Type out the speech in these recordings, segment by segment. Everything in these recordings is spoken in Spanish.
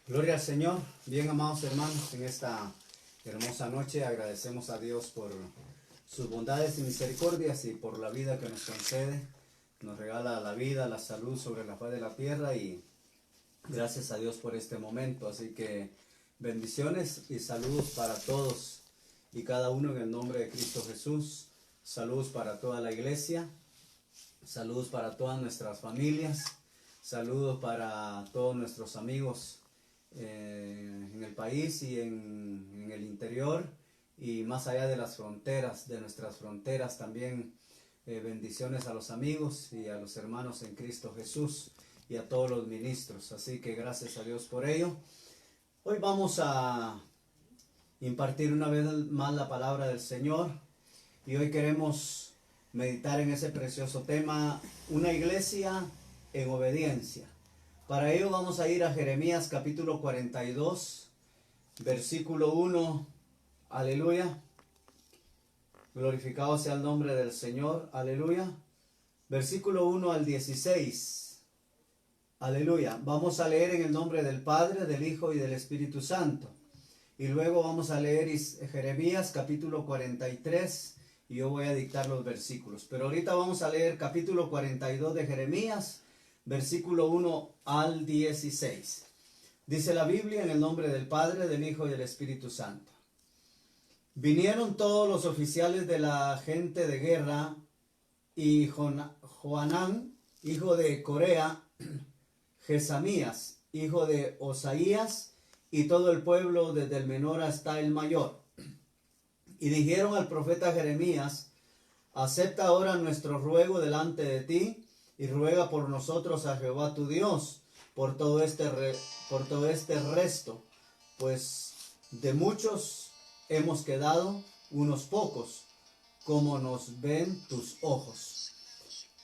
Gloria al Señor. Bien, amados hermanos, en esta hermosa noche agradecemos a Dios por sus bondades y misericordias y por la vida que nos concede. Nos regala la vida, la salud sobre la faz de la tierra y gracias a Dios por este momento. Así que bendiciones y saludos para todos y cada uno en el nombre de Cristo Jesús. Saludos para toda la iglesia, saludos para todas nuestras familias, saludos para todos nuestros amigos en el país y en el interior y más allá de las fronteras, de nuestras fronteras también. Bendiciones a los amigos y a los hermanos en Cristo Jesús y a todos los ministros. Así que gracias a Dios por ello. Hoy vamos a impartir una vez más la palabra del Señor y hoy queremos meditar en ese precioso tema, una iglesia en obediencia. Para ello vamos a ir a Jeremías capítulo 42, versículo 1, aleluya. Glorificado sea el nombre del Señor, aleluya. Versículo 1 al 16, aleluya. Vamos a leer en el nombre del Padre, del Hijo y del Espíritu Santo. Y luego vamos a leer Jeremías capítulo 43 y yo voy a dictar los versículos. Pero ahorita vamos a leer capítulo 42 de Jeremías, versículo 1 al 16. Dice la Biblia en el nombre del Padre, del Hijo y del Espíritu Santo. Vinieron todos los oficiales de la gente de guerra y Joanán, hijo de Corea, Jesamías, hijo de Osaías, y todo el pueblo desde el menor hasta el mayor. Y dijeron al profeta Jeremías: acepta ahora nuestro ruego delante de ti, y ruega por nosotros a Jehová tu Dios, por todo este resto, pues de muchos hemos quedado unos pocos, como nos ven tus ojos.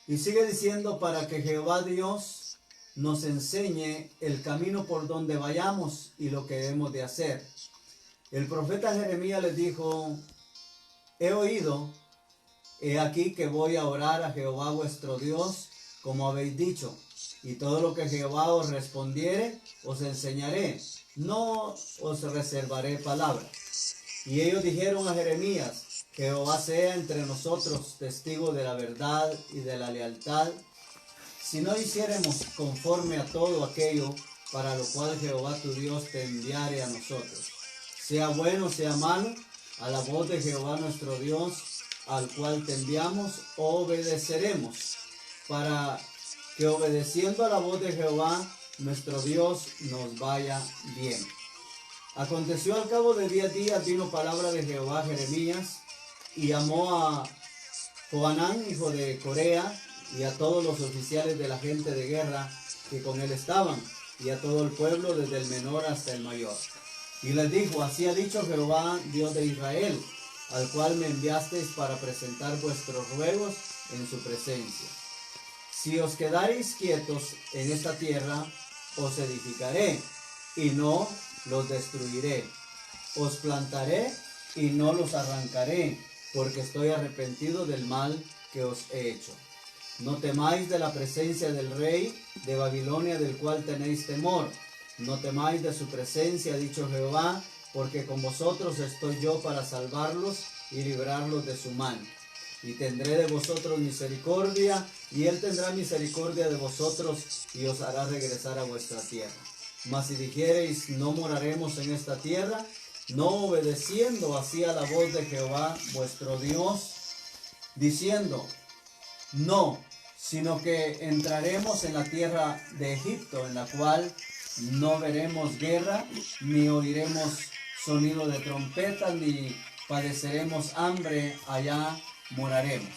Y sigue diciendo: para que Jehová Dios nos enseñe el camino por donde vayamos y lo que hemos de hacer. El profeta Jeremías les dijo: he oído, he aquí que voy a orar a Jehová vuestro Dios, como habéis dicho, y todo lo que Jehová os respondiere, os enseñaré, no os reservaré palabra. Y ellos dijeron a Jeremías: Jehová sea entre nosotros testigo de la verdad y de la lealtad, si no hiciéremos conforme a todo aquello para lo cual Jehová tu Dios te enviare a nosotros. Sea bueno, sea malo, a la voz de Jehová nuestro Dios, al cual te enviamos, obedeceremos, para que obedeciendo a la voz de Jehová nuestro Dios nos vaya bien. Aconteció al cabo de 10 días, vino palabra de Jehová a Jeremías, y llamó a Joanán, hijo de Corea, y a todos los oficiales de la gente de guerra que con él estaban, y a todo el pueblo desde el menor hasta el mayor. Y les dijo: así ha dicho Jehová, Dios de Israel, al cual me enviasteis para presentar vuestros ruegos en su presencia. Si os quedareis quietos en esta tierra, os edificaré, y no los destruiré. Os plantaré, y no los arrancaré, porque estoy arrepentido del mal que os he hecho. No temáis de la presencia del rey de Babilonia, del cual tenéis temor. No temáis de su presencia, ha dicho Jehová, porque con vosotros estoy yo para salvarlos y librarlos de su mano. Y tendré de vosotros misericordia, y él tendrá misericordia de vosotros, y os hará regresar a vuestra tierra. Mas si dijereis: no moraremos en esta tierra, no obedeciendo así a la voz de Jehová vuestro Dios, diciendo: no, sino que entraremos en la tierra de Egipto, en la cual no veremos guerra, ni oiremos sonido de trompetas, ni padeceremos hambre, allá moraremos.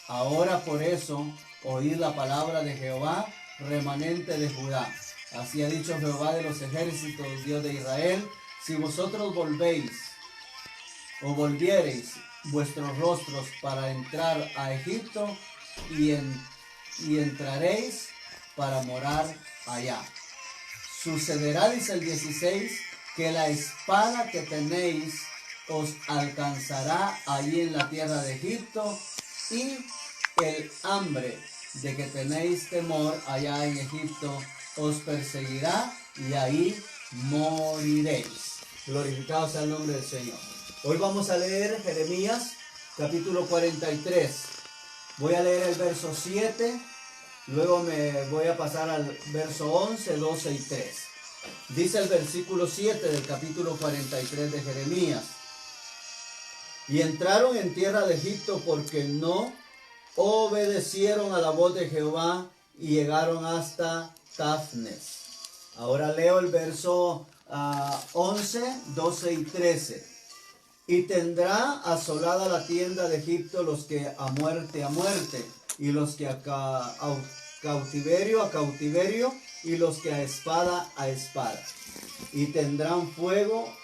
Ahora por eso oíd la palabra de Jehová, remanente de Judá. Así ha dicho Jehová de los ejércitos, Dios de Israel: si vosotros volviereis vuestros rostros para entrar a Egipto, y entraréis para morar allá. Sucederá, dice el 16, que la espada que tenéis os alcanzará allí en la tierra de Egipto, y el hambre de que tenéis temor allá en Egipto os perseguirá, y ahí moriréis. Glorificado sea el nombre del Señor. Hoy vamos a leer Jeremías capítulo 43. Voy a leer el verso 7, luego me voy a pasar al verso 11, 12 y 3. Dice el versículo 7 del capítulo 43 de Jeremías: y entraron en tierra de Egipto porque no obedecieron a la voz de Jehová y llegaron hasta Tafnes. Ahora leo el verso 11, 12 y 13. Y tendrá asolada la tienda de Egipto los que a muerte, y los que a cautiverio, y los que a espada, y tendrán fuego,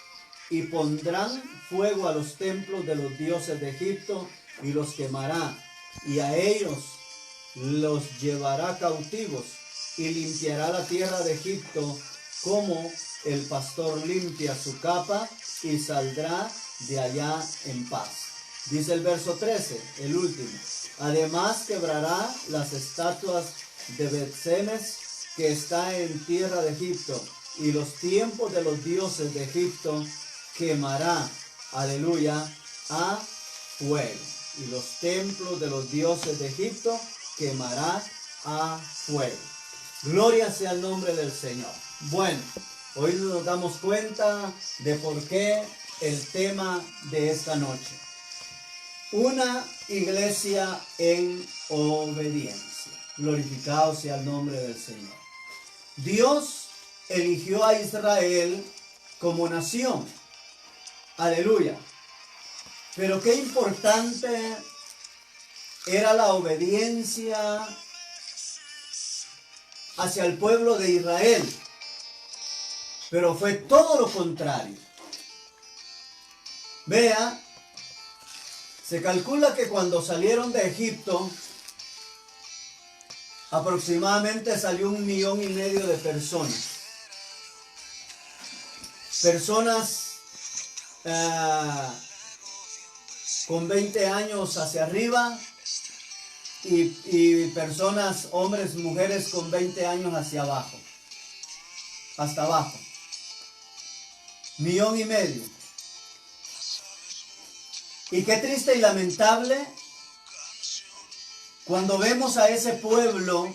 y pondrán fuego a los templos de los dioses de Egipto, y los quemará, y a ellos los llevará cautivos, y limpiará la tierra de Egipto como el pastor limpia su capa, y saldrá de allá en paz. Dice el verso 13, el último: además quebrará las estatuas de Bet-Semes que está en tierra de Egipto, y los tiempos de los dioses de Egipto quemará, aleluya, a fuego. Y los templos de los dioses de Egipto quemará a fuego. Gloria sea el nombre del Señor. Bueno, hoy nos damos cuenta de por qué el tema de esta noche: una iglesia en obediencia. Glorificado sea el nombre del Señor. Dios eligió a Israel como nación. Aleluya. Pero qué importante era la obediencia hacia el pueblo de Israel. Pero fue todo lo contrario. Vea, se calcula que cuando salieron de Egipto, aproximadamente salió 1,5 millones de personas. Personas con 20 años hacia arriba y personas, hombres, mujeres con 20 años hacia abajo. Hasta abajo. 1,5 millones. Y qué triste y lamentable cuando vemos a ese pueblo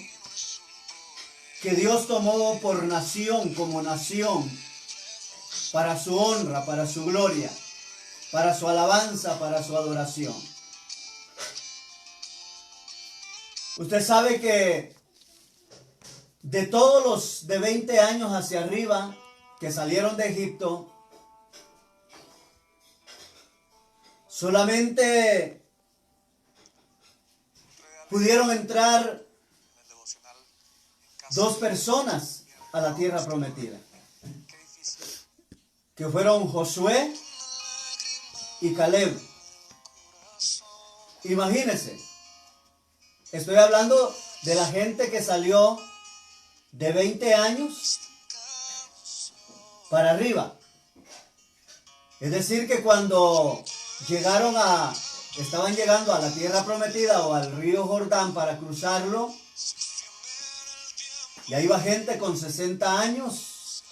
que Dios tomó por nación, como nación, para su honra, para su gloria, para su alabanza, para su adoración. Usted sabe que de todos los de 20 años hacia arriba que salieron de Egipto, solamente pudieron entrar 2 personas a la tierra prometida, que fueron Josué y Caleb. Imagínense, estoy hablando de la gente que salió de 20 años para arriba. Es decir, que cuando estaban llegando a la tierra prometida o al río Jordán para cruzarlo, y ahí iba gente con 60 años,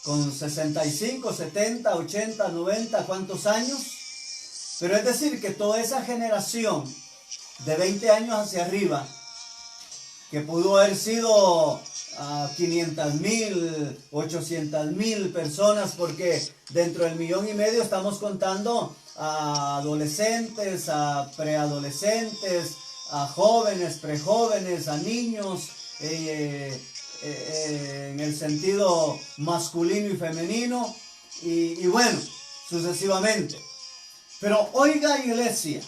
con 65, 70, 80, 90, ¿cuántos años? Pero es decir, que toda esa generación de 20 años hacia arriba, que pudo haber sido 500,000, 800,000 personas, porque dentro del 1,5 millones estamos contando a adolescentes, a preadolescentes, a jóvenes, prejóvenes, a niños, en el sentido masculino y femenino, y bueno, sucesivamente. Pero oiga, iglesia,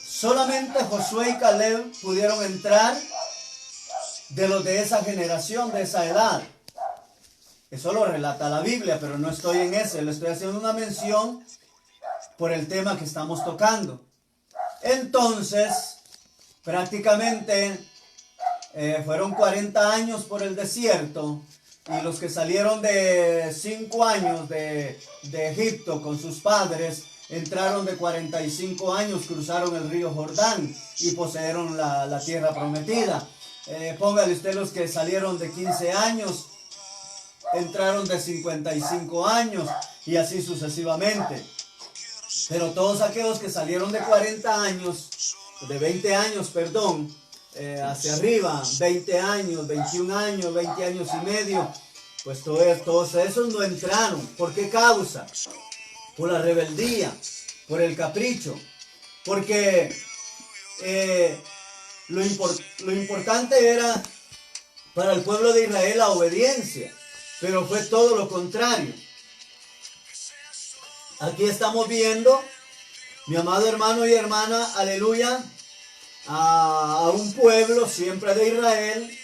solamente Josué y Caleb pudieron entrar de los de esa generación, de esa edad. Eso lo relata la Biblia, pero no estoy en ese. Le estoy haciendo una mención por el tema que estamos tocando. Entonces, prácticamente fueron 40 años por el desierto, y los que salieron de 5 años de Egipto con sus padres, entraron de 45 años, cruzaron el río Jordán y poseyeron la tierra prometida. Póngale usted los que salieron de 15 años, entraron de 55 años y así sucesivamente. Pero todos aquellos que salieron de 40 años, de 20 años, perdón, hacia arriba, 20 años, 21 años, 20 años y medio, pues todos esos no entraron. ¿Por qué causa? Por la rebeldía, por el capricho, porque lo importante era para el pueblo de Israel la obediencia, pero fue todo lo contrario. Aquí estamos viendo, mi amado hermano y hermana, aleluya, a un pueblo siempre de Israel,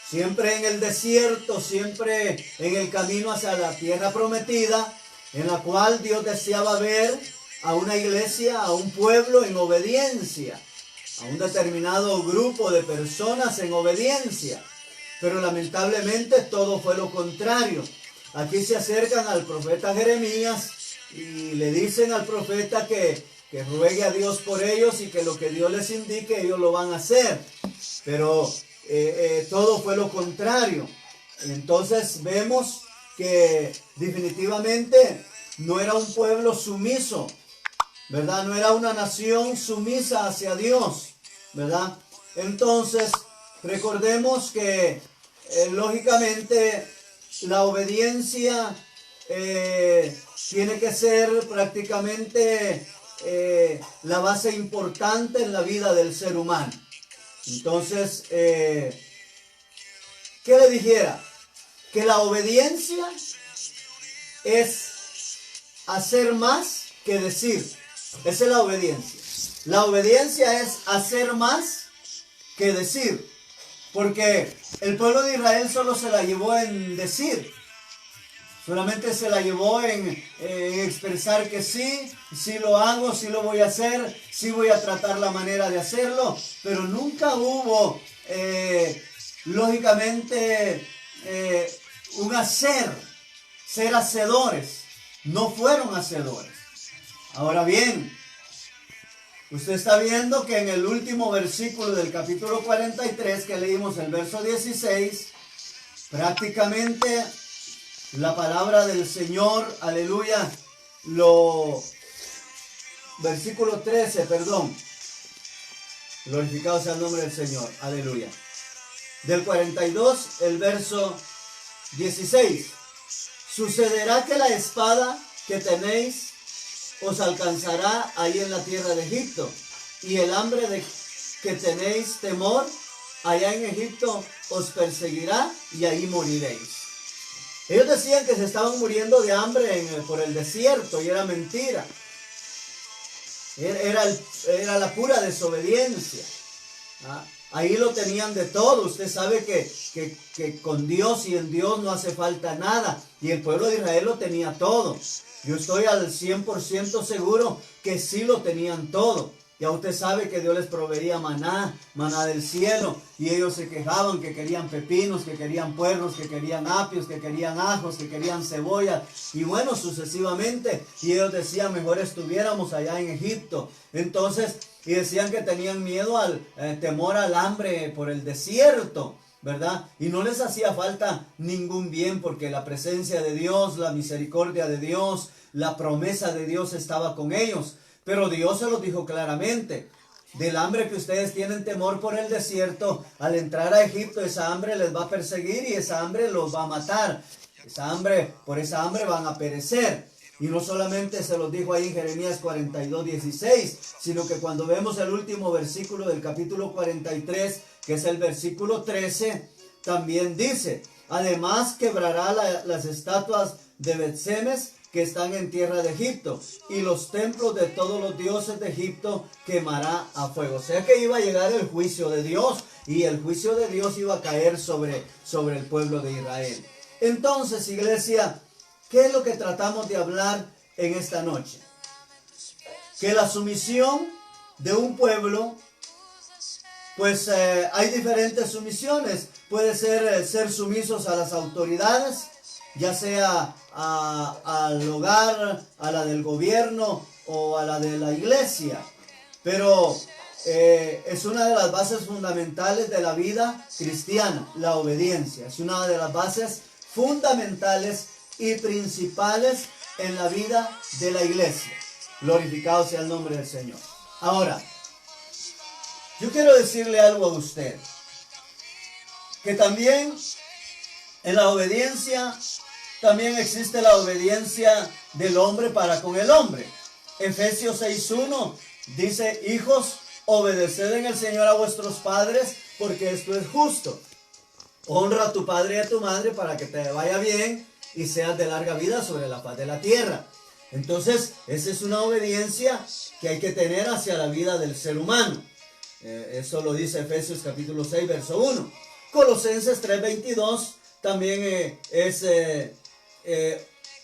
siempre en el desierto, siempre en el camino hacia la tierra prometida, en la cual Dios deseaba ver a una iglesia, a un pueblo en obediencia, a un determinado grupo de personas en obediencia. Pero lamentablemente todo fue lo contrario. Aquí se acercan al profeta Jeremías y le dicen al profeta que ruegue a Dios por ellos y que lo que Dios les indique ellos lo van a hacer. Pero todo fue lo contrario. Entonces vemos que definitivamente no era un pueblo sumiso, ¿verdad? No era una nación sumisa hacia Dios, ¿verdad? Entonces, recordemos que lógicamente la obediencia tiene que ser prácticamente la base importante en la vida del ser humano. Entonces, ¿qué le dijera? Que la obediencia es hacer más que decir. Esa es la obediencia. La obediencia es hacer más que decir. Porque el pueblo de Israel solo se la llevó en decir. Solamente se la llevó en expresar que sí lo hago, sí lo voy a hacer, sí voy a tratar la manera de hacerlo. Pero nunca hubo, lógicamente, un hacer, ser hacedores. No fueron hacedores. Ahora bien, usted está viendo que en el último versículo del capítulo 43 que leímos, el verso 16, prácticamente la palabra del Señor, aleluya, versículo 13, perdón, glorificado sea el nombre del Señor, aleluya. Del 42, el verso 16, sucederá que la espada que tenéis os alcanzará ahí en la tierra de Egipto, y el hambre de que tenéis temor allá en Egipto os perseguirá y ahí moriréis. Ellos decían que se estaban muriendo de hambre por el desierto y era mentira. Era la pura desobediencia. Ahí lo tenían de todo. Usted sabe que con Dios y en Dios no hace falta nada. Y el pueblo de Israel lo tenía todo. Yo estoy al 100% seguro que sí lo tenían todo. Ya usted sabe que Dios les proveía maná del cielo. Y ellos se quejaban que querían pepinos, que querían puerros, que querían apios, que querían ajos, que querían cebolla. Y bueno, sucesivamente. Y ellos decían, mejor estuviéramos allá en Egipto. Entonces, y decían que tenían miedo al temor al hambre por el desierto, ¿verdad? Y no les hacía falta ningún bien porque la presencia de Dios, la misericordia de Dios, la promesa de Dios estaba con ellos. Pero Dios se los dijo claramente, del hambre que ustedes tienen temor por el desierto, al entrar a Egipto esa hambre les va a perseguir y esa hambre los va a matar. Por esa hambre van a perecer. Y no solamente se los dijo ahí en Jeremías 42:16, sino que cuando vemos el último versículo del capítulo 43, que es el versículo 13, también dice, además quebrará las estatuas de Bet-Semes que están en tierra de Egipto, y los templos de todos los dioses de Egipto quemará a fuego. O sea que iba a llegar el juicio de Dios, y el juicio de Dios iba a caer sobre el pueblo de Israel. Entonces, iglesia, ¿qué es lo que tratamos de hablar en esta noche? Que la sumisión de un pueblo, pues hay diferentes sumisiones. Puede ser sumisos a las autoridades, ya sea al hogar, a la del gobierno o a la de la iglesia. Pero es una de las bases fundamentales de la vida cristiana, la obediencia. Es una de las bases fundamentales y principales en la vida de la iglesia. Glorificado sea el nombre del Señor. Ahora, yo quiero decirle algo a usted, que también en la obediencia, también existe la obediencia del hombre para con el hombre. Efesios 6:1 dice: hijos, obedeced en el Señor a vuestros padres, porque esto es justo. Honra a tu padre y a tu madre para que te vaya bien y seas de larga vida sobre la faz de la tierra. Entonces, esa es una obediencia que hay que tener hacia la vida del ser humano. Eso lo dice Efesios capítulo 6, verso 1. Colosenses 3:22 también es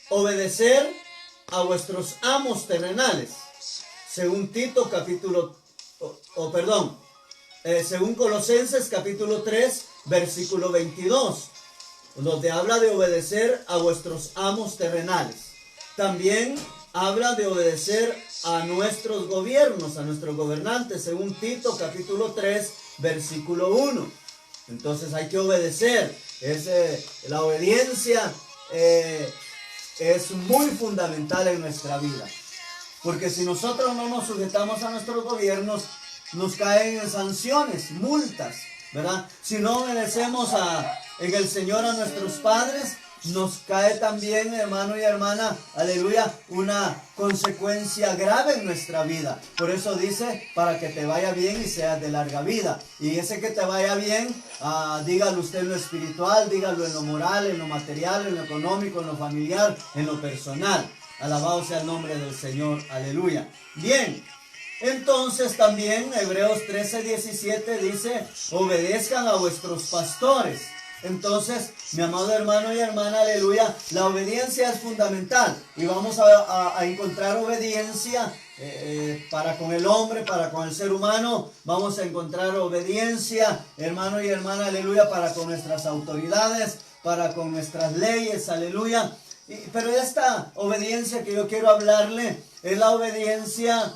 obedecer a vuestros amos terrenales. Según Tito capítulo, según Colosenses capítulo 3, versículo 22, donde habla de obedecer a vuestros amos terrenales. También habla de obedecer a nuestros gobiernos, a nuestros gobernantes, según Tito capítulo 3, versículo 1. Entonces hay que obedecer. La obediencia es muy fundamental en nuestra vida. Porque si nosotros no nos sujetamos a nuestros gobiernos, nos caen sanciones, multas, ¿verdad? Si no obedecemos en el Señor a nuestros padres, nos cae también, hermano y hermana, aleluya, una consecuencia grave en nuestra vida. Por eso dice, para que te vaya bien y seas de larga vida. Y ese que te vaya bien, dígalo usted en lo espiritual, dígalo en lo moral, en lo material, en lo económico, en lo familiar, en lo personal. Alabado sea el nombre del Señor, aleluya. Bien, entonces también Hebreos 13:17 dice: obedezcan a vuestros pastores. Entonces, mi amado hermano y hermana, aleluya, la obediencia es fundamental. Y vamos a encontrar obediencia para con el hombre, para con el ser humano. Vamos a encontrar obediencia, hermano y hermana, aleluya, para con nuestras autoridades, para con nuestras leyes, aleluya. Pero esta obediencia que yo quiero hablarle es la obediencia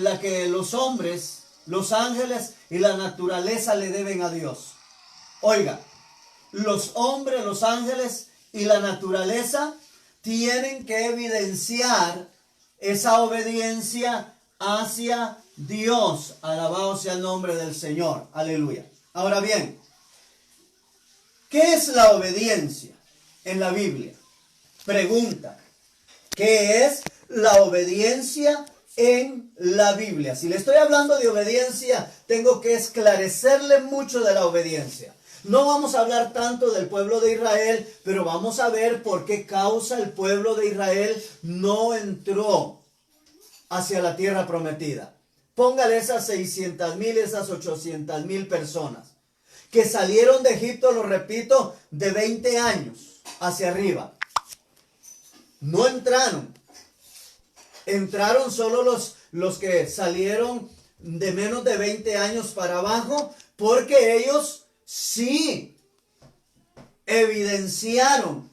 la que los hombres, los ángeles y la naturaleza le deben a Dios. Oiga, los hombres, los ángeles y la naturaleza tienen que evidenciar esa obediencia hacia Dios. Alabado sea el nombre del Señor. Aleluya. Ahora bien, ¿qué es la obediencia en la Biblia? Pregunta, ¿qué es la obediencia en la Biblia? Si le estoy hablando de obediencia, tengo que esclarecerle mucho de la obediencia. No vamos a hablar tanto del pueblo de Israel, pero vamos a ver por qué causa el pueblo de Israel no entró hacia la tierra prometida. Póngale esas 600,000, esas 800,000 personas que salieron de Egipto, lo repito, de 20 años hacia arriba. No entraron. Entraron solo los que salieron de menos de 20 años para abajo, porque ellos sí evidenciaron.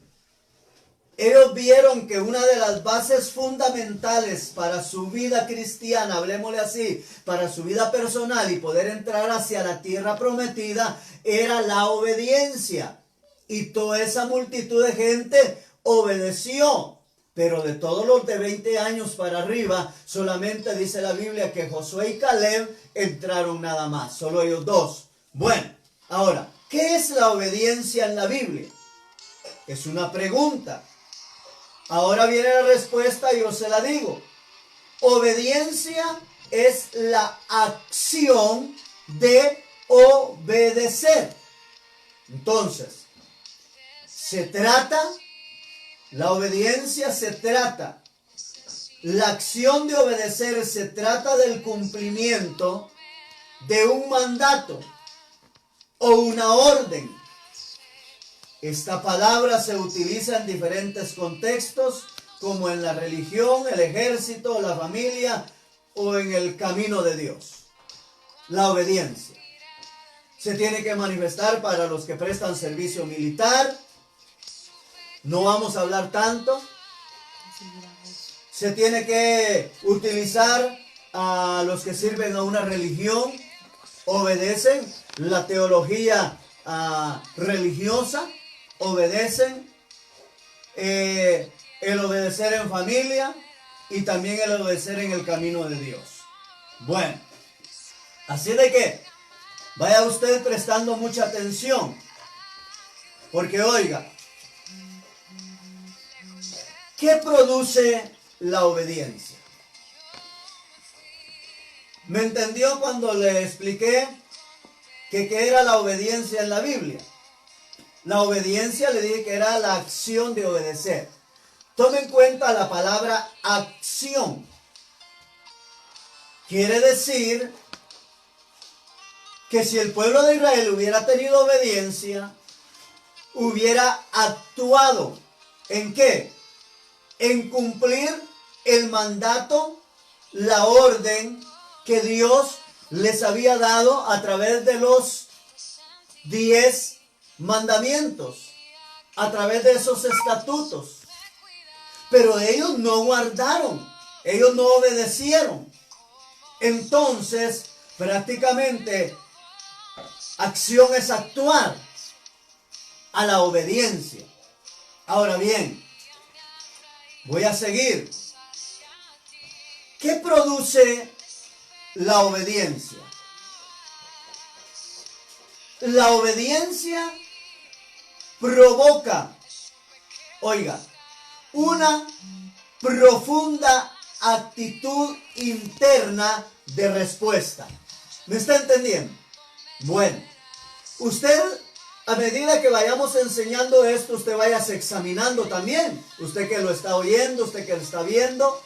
Ellos vieron que una de las bases fundamentales para su vida cristiana, hablemosle así, para su vida personal y poder entrar hacia la tierra prometida, era la obediencia. Y toda esa multitud de gente obedeció. Pero de todos los de 20 años para arriba, solamente dice la Biblia que Josué y Caleb entraron nada más. Solo ellos dos. Bueno, ahora, ¿qué es la obediencia en la Biblia? Es una pregunta. Ahora viene la respuesta y yo se la digo. Obediencia es la acción de obedecer. Entonces, la obediencia se trata, la acción de obedecer se trata del cumplimiento de un mandato o una orden. Esta palabra se utiliza en diferentes contextos, como en la religión, el ejército, la familia o en el camino de Dios. La obediencia se tiene que manifestar para los que prestan servicio militar. No vamos a hablar tanto. Se tiene que utilizar a los que sirven a una religión, obedecen la teología religiosa, obedecen, el obedecer en familia y también el obedecer en el camino de Dios. Bueno, así de que vaya usted prestando mucha atención, porque oiga, ¿qué produce la obediencia? ¿Me entendió cuando le expliqué que qué era la obediencia en la Biblia? La obediencia, le dije que era la acción de obedecer. Tome en cuenta la palabra acción. Quiere decir que si el pueblo de Israel hubiera tenido obediencia, hubiera actuado ¿en qué? En cumplir el mandato, la orden que Dios les había dado a través de los 10 mandamientos, a través de esos estatutos. Pero ellos no guardaron, ellos no obedecieron. Entonces, prácticamente, acción es actuar a la obediencia. Ahora bien, voy a seguir. ¿Qué produce la obediencia? La obediencia provoca, oiga, una profunda actitud interna de respuesta. ¿Me está entendiendo? Bueno, usted, a medida que vayamos enseñando esto, usted vaya examinando también. Usted que lo está oyendo, usted que lo está viendo,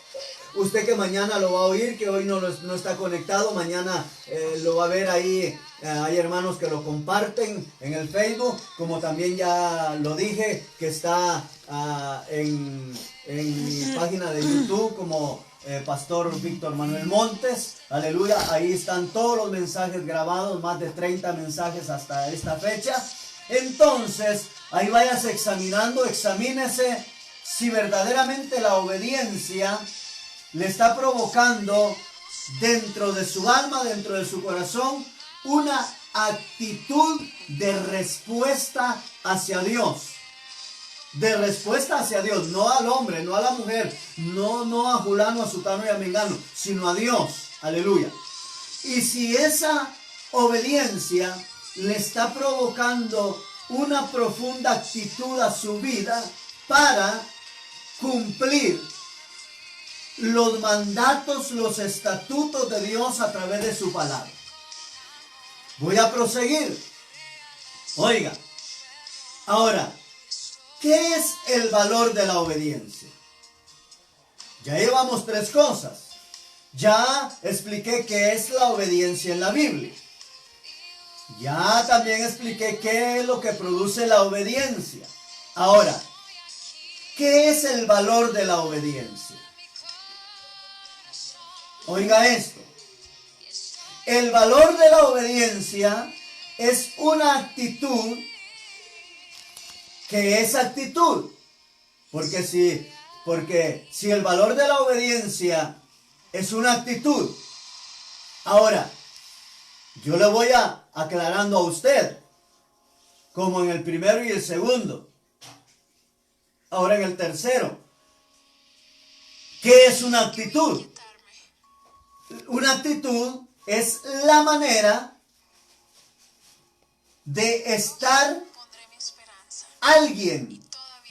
usted que mañana lo va a oír, que hoy no está conectado, mañana lo va a ver ahí. Hay hermanos que lo comparten en el Facebook, como también ya lo dije, que está en mi página de YouTube como Pastor Víctor Manuel Montes. Aleluya, ahí están todos los mensajes grabados, más de 30 mensajes hasta esta fecha. Entonces, ahí vayas examinando, examínese si verdaderamente la obediencia le está provocando dentro de su alma, dentro de su corazón, una actitud de respuesta hacia Dios. De respuesta hacia Dios, no al hombre, no a la mujer, no a fulano, a sutano y a mengano, sino a Dios. Aleluya. Y si esa obediencia le está provocando una profunda actitud a su vida para cumplir los mandatos, los estatutos de Dios a través de su palabra. Voy a proseguir. Oiga, ahora, ¿qué es el valor de la obediencia? Ya llevamos 3 cosas. Ya expliqué qué es la obediencia en la Biblia. Ya también expliqué qué es lo que produce la obediencia. Ahora, ¿qué es el valor de la obediencia? Oiga esto. El valor de la obediencia es una actitud. ¿Qué es actitud? Porque si el valor de la obediencia es una actitud. Ahora, yo le voy aclarando a usted, como en el primero y el segundo. Ahora en el tercero. ¿Qué es una actitud? Una actitud es la manera de estar alguien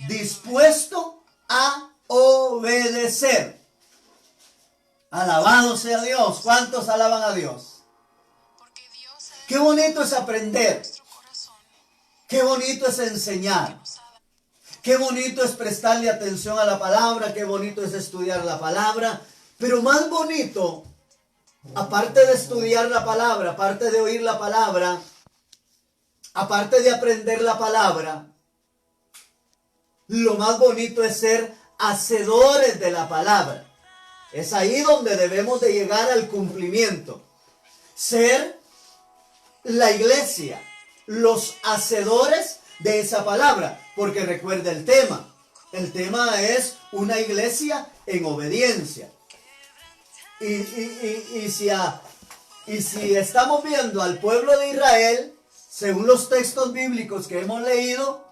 dispuesto a obedecer. Alabado sea Dios. ¿Cuántos alaban a Dios? Qué bonito es aprender. Qué bonito es enseñar. Qué bonito es prestarle atención a la palabra. Qué bonito es estudiar la palabra. Pero más bonito, aparte de estudiar la palabra, aparte de oír la palabra, aparte de aprender la palabra, lo más bonito es ser hacedores de la palabra. Es ahí donde debemos de llegar al cumplimiento. Ser la iglesia, los hacedores de esa palabra. Porque recuerda el tema. El tema es una iglesia en obediencia. Y si estamos viendo al pueblo de Israel, según los textos bíblicos que hemos leído,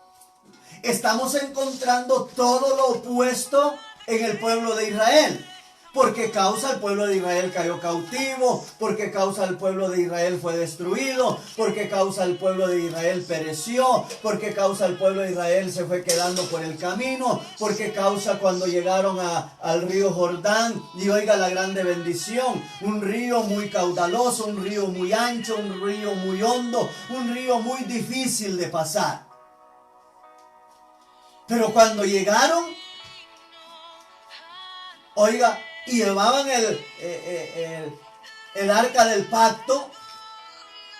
estamos encontrando todo lo opuesto en el pueblo de Israel. Porque causa el pueblo de Israel cayó cautivo, porque causa el pueblo de Israel fue destruido, porque causa el pueblo de Israel pereció, porque causa el pueblo de Israel se fue quedando por el camino, porque causa cuando llegaron al río Jordán, y oiga la grande bendición, un río muy caudaloso, un río muy ancho, un río muy hondo, un río muy difícil de pasar. Pero cuando llegaron, oiga, y llevaban el arca del pacto,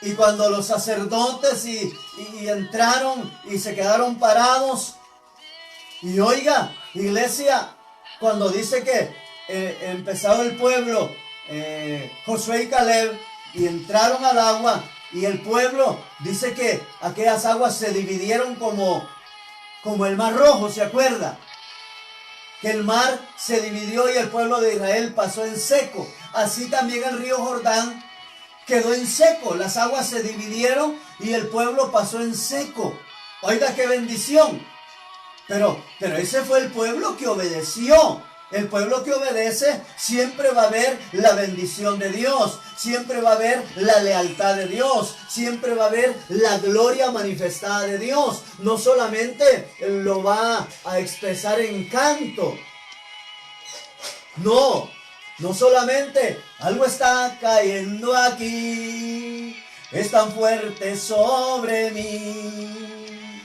y cuando los sacerdotes y entraron y se quedaron parados, y oiga, iglesia, cuando dice que empezaba el pueblo, Josué y Caleb, y entraron al agua, y el pueblo, dice que aquellas aguas se dividieron como el Mar Rojo, ¿se acuerda? Que el mar se dividió y el pueblo de Israel pasó en seco. Así también el río Jordán quedó en seco. Las aguas se dividieron y el pueblo pasó en seco. Oiga qué bendición. Pero ese fue el pueblo que obedeció. El pueblo que obedece siempre va a ver la bendición de Dios, siempre va a ver la lealtad de Dios, siempre va a ver la gloria manifestada de Dios. No solamente lo va a expresar en canto, no solamente algo está cayendo aquí, es tan fuerte sobre mí,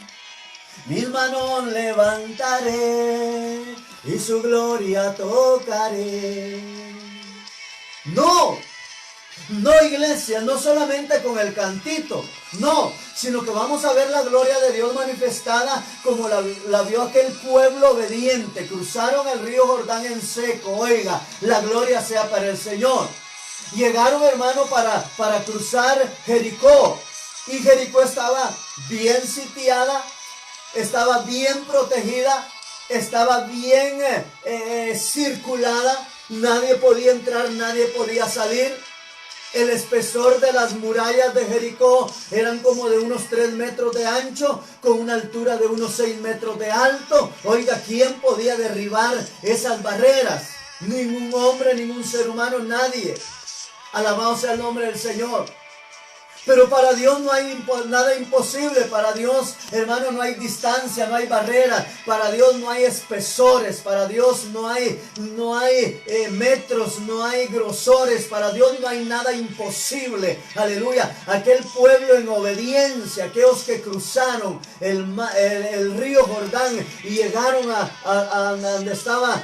mis manos levantaré y su gloria tocaré. No, iglesia, no solamente con el cantito, no, sino que vamos a ver la gloria de Dios manifestada como la vio aquel pueblo obediente. Cruzaron el río Jordán en seco. Oiga, la gloria sea para el Señor. Llegaron, hermano, para cruzar Jericó, y Jericó estaba bien sitiada, estaba bien protegida, estaba bien circulada, nadie podía entrar, nadie podía salir. El espesor de las murallas de Jericó eran como de unos 3 metros de ancho, con una altura de unos 6 metros de alto. Oiga, ¿quién podía derribar esas barreras? Ningún hombre, ningún ser humano, nadie. Alabado sea el nombre del Señor. Pero para Dios no hay nada imposible. Para Dios, hermano, no hay distancia, no hay barrera. Para Dios no hay espesores. Para Dios no hay metros, no hay grosores. Para Dios no hay nada imposible. Aleluya. Aquel pueblo en obediencia, aquellos que cruzaron el río Jordán y llegaron a donde estaba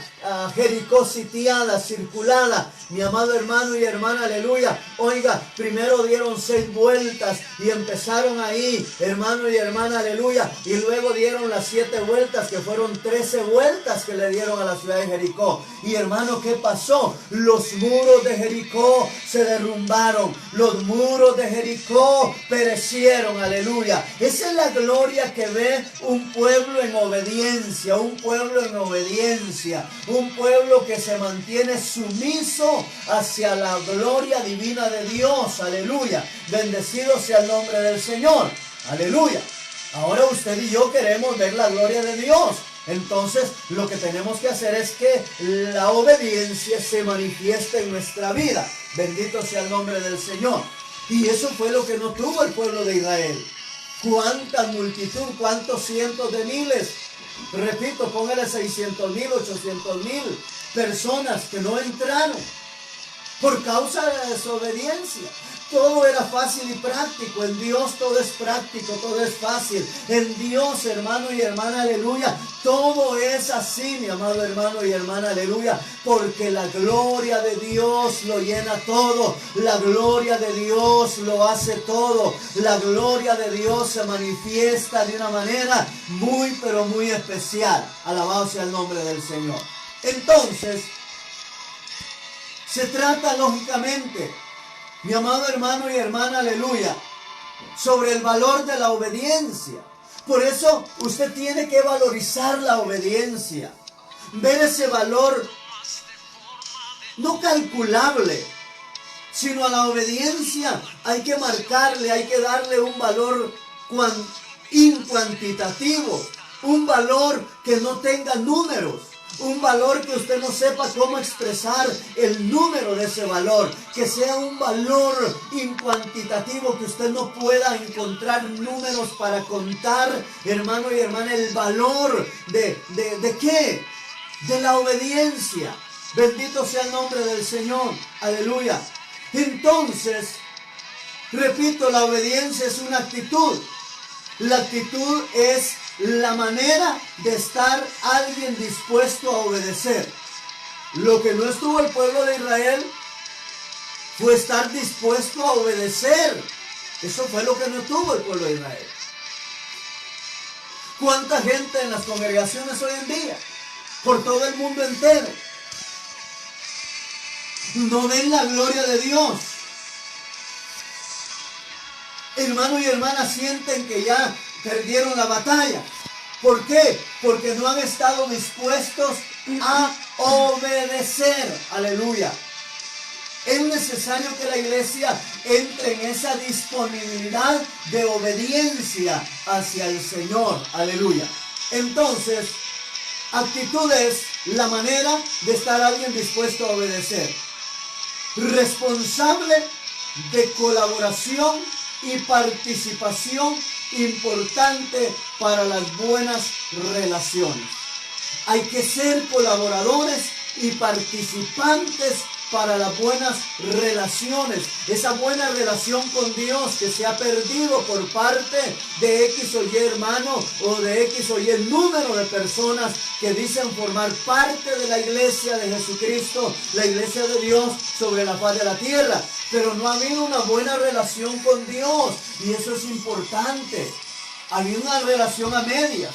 Jericó sitiada, circulada. Mi amado hermano y hermana, aleluya. Oiga, primero dieron 6 vueltas y empezaron ahí, hermano y hermana, aleluya. Y luego dieron las 7 vueltas, que fueron 13 vueltas que le dieron a la ciudad de Jericó. Y hermano, ¿qué pasó? Los muros de Jericó se derrumbaron. Los muros de Jericó perecieron, aleluya. Esa es la gloria que ve un pueblo en obediencia, un pueblo en obediencia, un pueblo que se mantiene sumiso hacia la gloria divina de Dios, aleluya. Bendecido sea el nombre del Señor, aleluya. Ahora usted y yo queremos ver la gloria de Dios. Entonces lo que tenemos que hacer es que la obediencia se manifieste en nuestra vida. Bendito sea el nombre del Señor. Y eso fue lo que no tuvo el pueblo de Israel. Cuánta multitud, cuántos cientos de miles. Repito, póngale 600,000, 800,000 personas que no entraron por causa de la desobediencia. Todo era fácil y práctico. En Dios todo es práctico, todo es fácil. En Dios, hermano y hermana, aleluya, todo es así, mi amado hermano y hermana, aleluya, porque la gloria de Dios lo llena todo. La gloria de Dios lo hace todo. La gloria de Dios se manifiesta de una manera muy, pero muy especial. Alabado sea el nombre del Señor. Entonces, se trata lógicamente, mi amado hermano y hermana, aleluya, sobre el valor de la obediencia. Por eso usted tiene que valorizar la obediencia. Ver ese valor no calculable, sino a la obediencia hay que marcarle, hay que darle un valor incuantitativo. Un valor que no tenga números. Un valor que usted no sepa cómo expresar el número de ese valor. Que sea un valor incuantitativo, que usted no pueda encontrar números para contar, hermano y hermana, el valor ¿de qué? De la obediencia. Bendito sea el nombre del Señor. Aleluya. Entonces, repito, la obediencia es una actitud. La actitud es la manera de estar alguien dispuesto a obedecer. Lo que no estuvo el pueblo de Israel fue estar dispuesto a obedecer. Eso fue lo que no tuvo el pueblo de Israel. ¿Cuánta gente en las congregaciones hoy en día, por todo el mundo entero, no ven la gloria de Dios? Hermanos y hermanas, sienten que ya perdieron la batalla. ¿Por qué? Porque no han estado dispuestos a obedecer. Aleluya. Es necesario que la iglesia entre en esa disponibilidad de obediencia hacia el Señor. Aleluya. Entonces, actitud es la manera de estar alguien dispuesto a obedecer. Responsable de colaboración y participación importante para las buenas relaciones. Hay que ser colaboradores y participantes para las buenas relaciones. Esa buena relación con Dios que se ha perdido por parte de X o Y hermano o de X o Y número de personas que dicen formar parte de la iglesia de Jesucristo, la iglesia de Dios sobre la faz de la tierra, pero no ha habido una buena relación con Dios, y eso es importante. Hay una relación a medias.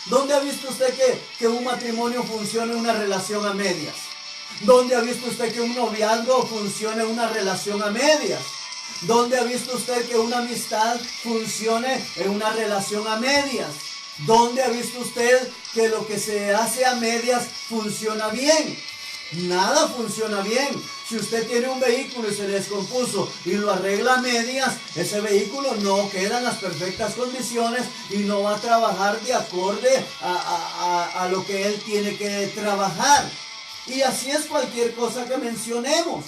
¿Dónde ha visto usted que un matrimonio funcione en una relación a medias? ¿Dónde ha visto usted que un noviazgo funcione en una relación a medias? ¿Dónde ha visto usted que una amistad funcione en una relación a medias? ¿Dónde ha visto usted que lo que se hace a medias funciona bien? Nada funciona bien. Si usted tiene un vehículo y se le descompuso y lo arregla a medias, ese vehículo no queda en las perfectas condiciones y no va a trabajar de acorde a lo que él tiene que trabajar. Y así es cualquier cosa que mencionemos.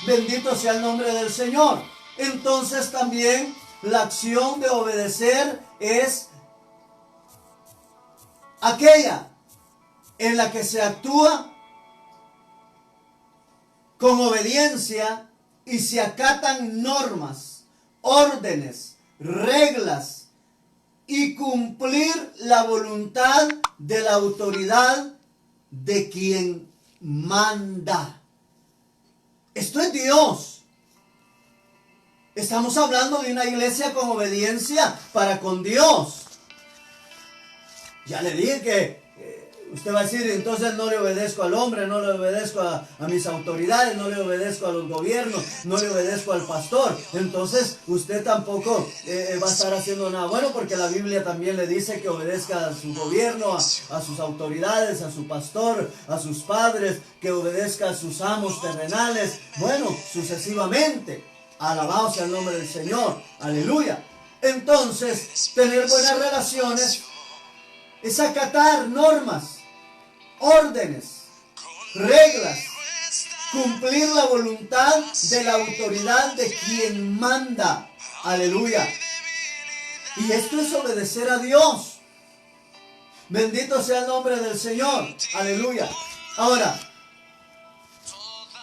Bendito sea el nombre del Señor. Entonces también la acción de obedecer es aquella en la que se actúa con obediencia y se acatan normas, órdenes, reglas y cumplir la voluntad de la autoridad de quien manda. Esto es Dios. Estamos hablando de una iglesia con obediencia para con Dios. Ya le dije que usted va a decir, entonces no le obedezco al hombre, no le obedezco a mis autoridades, no le obedezco a los gobiernos, no le obedezco al pastor. Entonces usted tampoco va a estar haciendo nada bueno, porque la Biblia también le dice que obedezca a su gobierno, a sus autoridades, a su pastor, a sus padres, que obedezca a sus amos terrenales. Bueno, sucesivamente. Alabado sea el nombre del Señor. Aleluya. Entonces, tener buenas relaciones es acatar normas, órdenes, reglas, cumplir la voluntad de la autoridad de quien manda. Aleluya. Y esto es obedecer a Dios. Bendito sea el nombre del Señor. Aleluya. Ahora,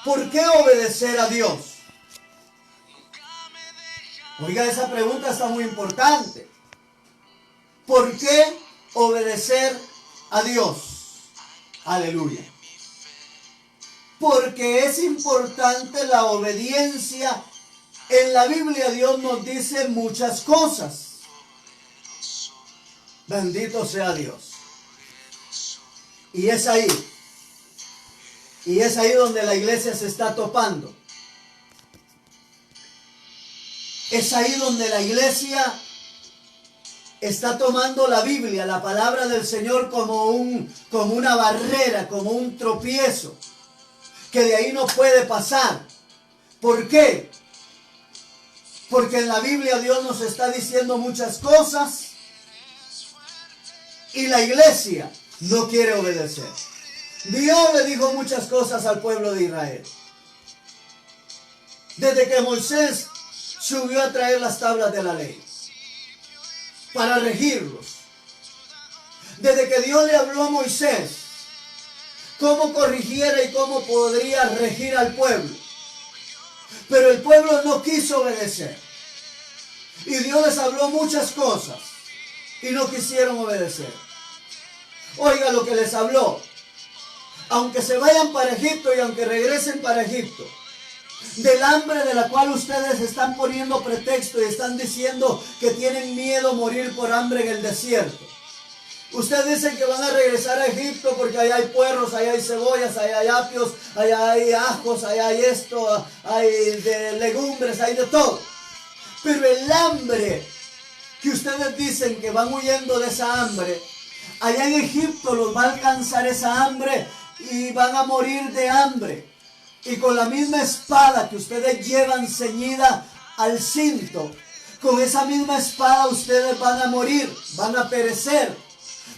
¿por qué obedecer a Dios? Oiga, esa pregunta está muy importante. ¿Por qué obedecer a Dios? Aleluya. Porque es importante la obediencia. En la Biblia Dios nos dice muchas cosas. Bendito sea Dios. Y es ahí donde la iglesia se está topando. Es ahí donde la iglesia está tomando la Biblia, la palabra del Señor, como una barrera, como un tropiezo, que de ahí no puede pasar. ¿Por qué? Porque en la Biblia Dios nos está diciendo muchas cosas Y la iglesia no quiere obedecer. Dios le dijo muchas cosas al pueblo de Israel. Desde que Moisés subió a traer las tablas de la ley para regirlos. Desde que Dios le habló a Moisés cómo corrigiera y cómo podría regir al pueblo. Pero el pueblo no quiso obedecer. Y Dios les habló muchas cosas y no quisieron obedecer. Oiga lo que les habló. Aunque se vayan para Egipto y aunque regresen para Egipto, del hambre de la cual ustedes están poniendo pretexto y están diciendo que tienen miedo a morir por hambre en el desierto. Ustedes dicen que van a regresar a Egipto porque allá hay puerros, allá hay cebollas, allá hay apios, allá hay ajos, allá hay esto, hay de legumbres, hay de todo. Pero el hambre que ustedes dicen que van huyendo de esa hambre, allá en Egipto los va a alcanzar esa hambre y van a morir de hambre. Y con la misma espada que ustedes llevan ceñida al cinto, con esa misma espada ustedes van a morir, van a perecer.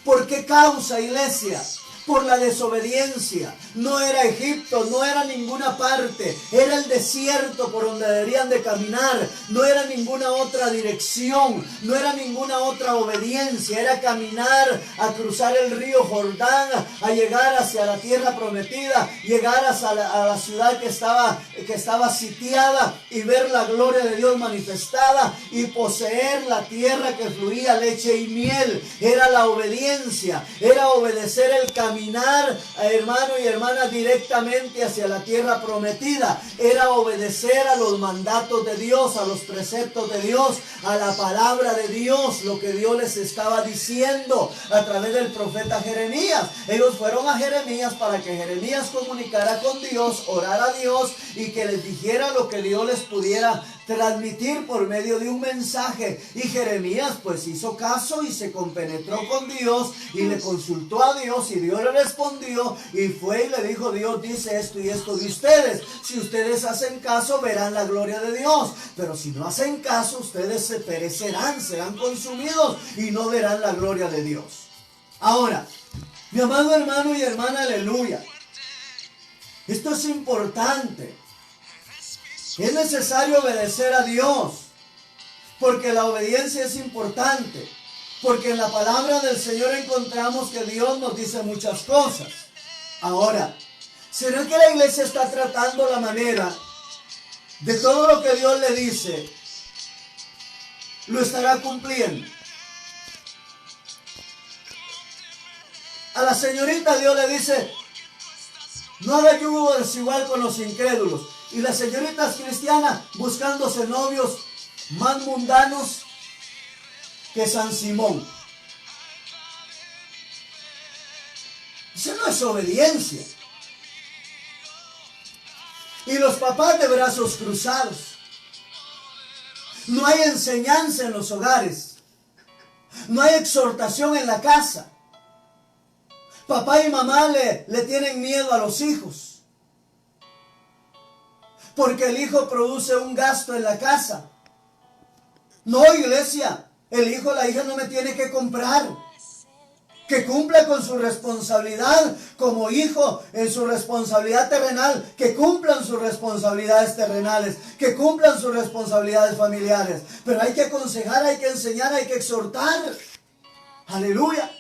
¿Por qué causa, iglesia? Por la desobediencia. No era Egipto, no era ninguna parte, era el desierto por donde deberían de caminar. No era ninguna otra dirección, no era ninguna otra obediencia. Era caminar a cruzar el río Jordán, a llegar hacia la tierra prometida, llegar a la ciudad que estaba sitiada y ver la gloria de Dios manifestada y poseer la tierra que fluía leche y miel. Era la obediencia, era obedecer el camino. Hermano y hermana, directamente hacia la tierra prometida. Era obedecer a los mandatos de Dios, a los preceptos de Dios, a la palabra de Dios, lo que Dios les estaba diciendo a través del profeta Jeremías. Ellos fueron a Jeremías para que Jeremías comunicara con Dios, orara a Dios y que les dijera lo que Dios les pudiera transmitir por medio de un mensaje. Y Jeremías pues hizo caso y se compenetró con Dios y le consultó a Dios y Dios le respondió y fue y le dijo: Dios dice esto y esto de ustedes. Si ustedes hacen caso, verán la gloria de Dios, pero si no hacen caso, ustedes se perecerán, serán consumidos y no verán la gloria de Dios. Ahora, mi amado hermano y hermana, aleluya, esto es importante. Es necesario obedecer a Dios, porque la obediencia es importante, porque en la palabra del Señor encontramos que Dios nos dice muchas cosas. Ahora, ¿será que la iglesia está tratando la manera de todo lo que Dios le dice, lo estará cumpliendo? A la señorita Dios le dice: no haga yugo desigual con los incrédulos. Y las señoritas cristianas buscándose novios más mundanos que San Simón. Eso no es obediencia. Y los papás de brazos cruzados. No hay enseñanza en los hogares. No hay exhortación en la casa. Papá y mamá le tienen miedo a los hijos. Porque el hijo produce un gasto en la casa. No, iglesia, el hijo o la hija no me tiene que comprar. Que cumpla con su responsabilidad como hijo en su responsabilidad terrenal. Que cumplan sus responsabilidades terrenales. Que cumplan sus responsabilidades familiares. Pero hay que aconsejar, hay que enseñar, hay que exhortar. Aleluya.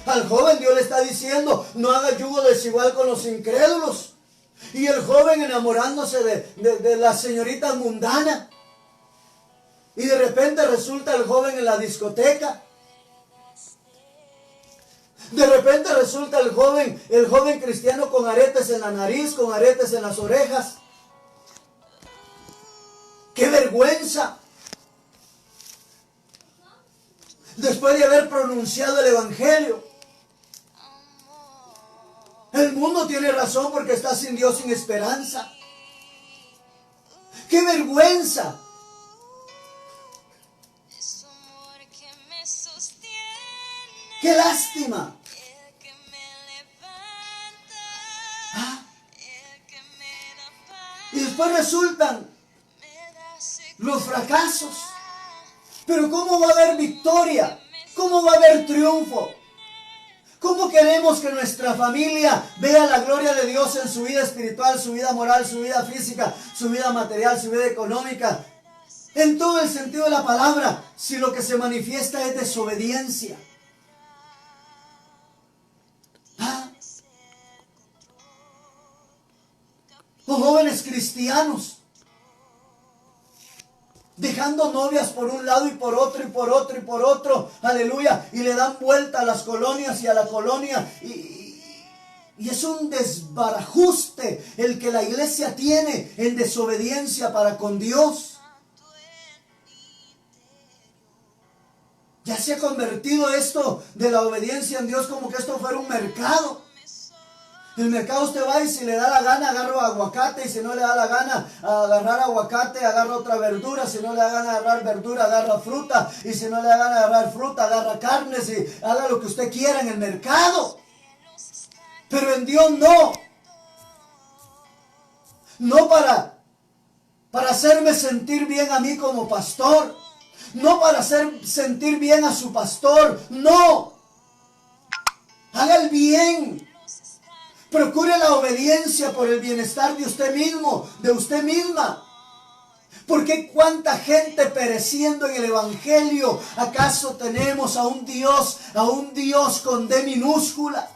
Al joven Dios le está diciendo: no haga yugo desigual con los incrédulos. Y el joven enamorándose de la señorita mundana. Y de repente resulta el joven en la discoteca. De repente resulta el joven cristiano con aretes en la nariz, con aretes en las orejas. ¡Qué vergüenza! Después de haber pronunciado el evangelio. El mundo tiene razón porque está sin Dios, sin esperanza. ¡Qué vergüenza! ¡Qué lástima! ¿Ah? Y después resultan los fracasos. Pero ¿cómo va a haber victoria ¿Cómo va a haber triunfo? ¿Cómo queremos que nuestra familia vea la gloria de Dios en su vida espiritual, su vida moral, su vida física, su vida material, su vida económica? En todo el sentido de la palabra, si lo que se manifiesta es desobediencia. ¿Ah? O jóvenes cristianos dejando novias por un lado y por otro y por otro y por otro, aleluya, y le dan vuelta a las colonias y a la colonia, y es un desbarajuste el que la iglesia tiene en desobediencia para con Dios. Ya se ha convertido esto de la obediencia en Dios como que esto fuera un mercado. El mercado usted va y si le da la gana agarra aguacate, y si no le da la gana agarrar aguacate, agarra otra verdura, si no le da gana agarrar verdura, agarra fruta, y si no le da gana agarrar fruta, agarra carnes, y haga lo que usted quiera en el mercado. Pero en Dios no. No para hacerme sentir bien a mí como pastor, no para hacer sentir bien a su pastor, no. Haga el bien. Procure la obediencia por el bienestar de usted mismo, de usted misma. Porque cuánta gente pereciendo en el evangelio. ¿Acaso tenemos a un Dios con D minúscula?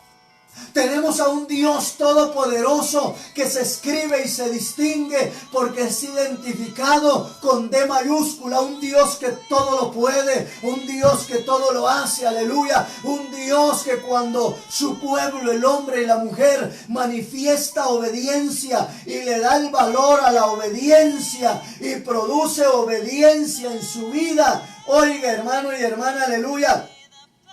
Tenemos a un Dios todopoderoso que se escribe y se distingue porque es identificado con D mayúscula. Un Dios que todo lo puede, un Dios que todo lo hace, aleluya. Un Dios que cuando su pueblo, el hombre y la mujer, manifiesta obediencia y le da el valor a la obediencia y produce obediencia en su vida. Oiga, hermano y hermana, aleluya.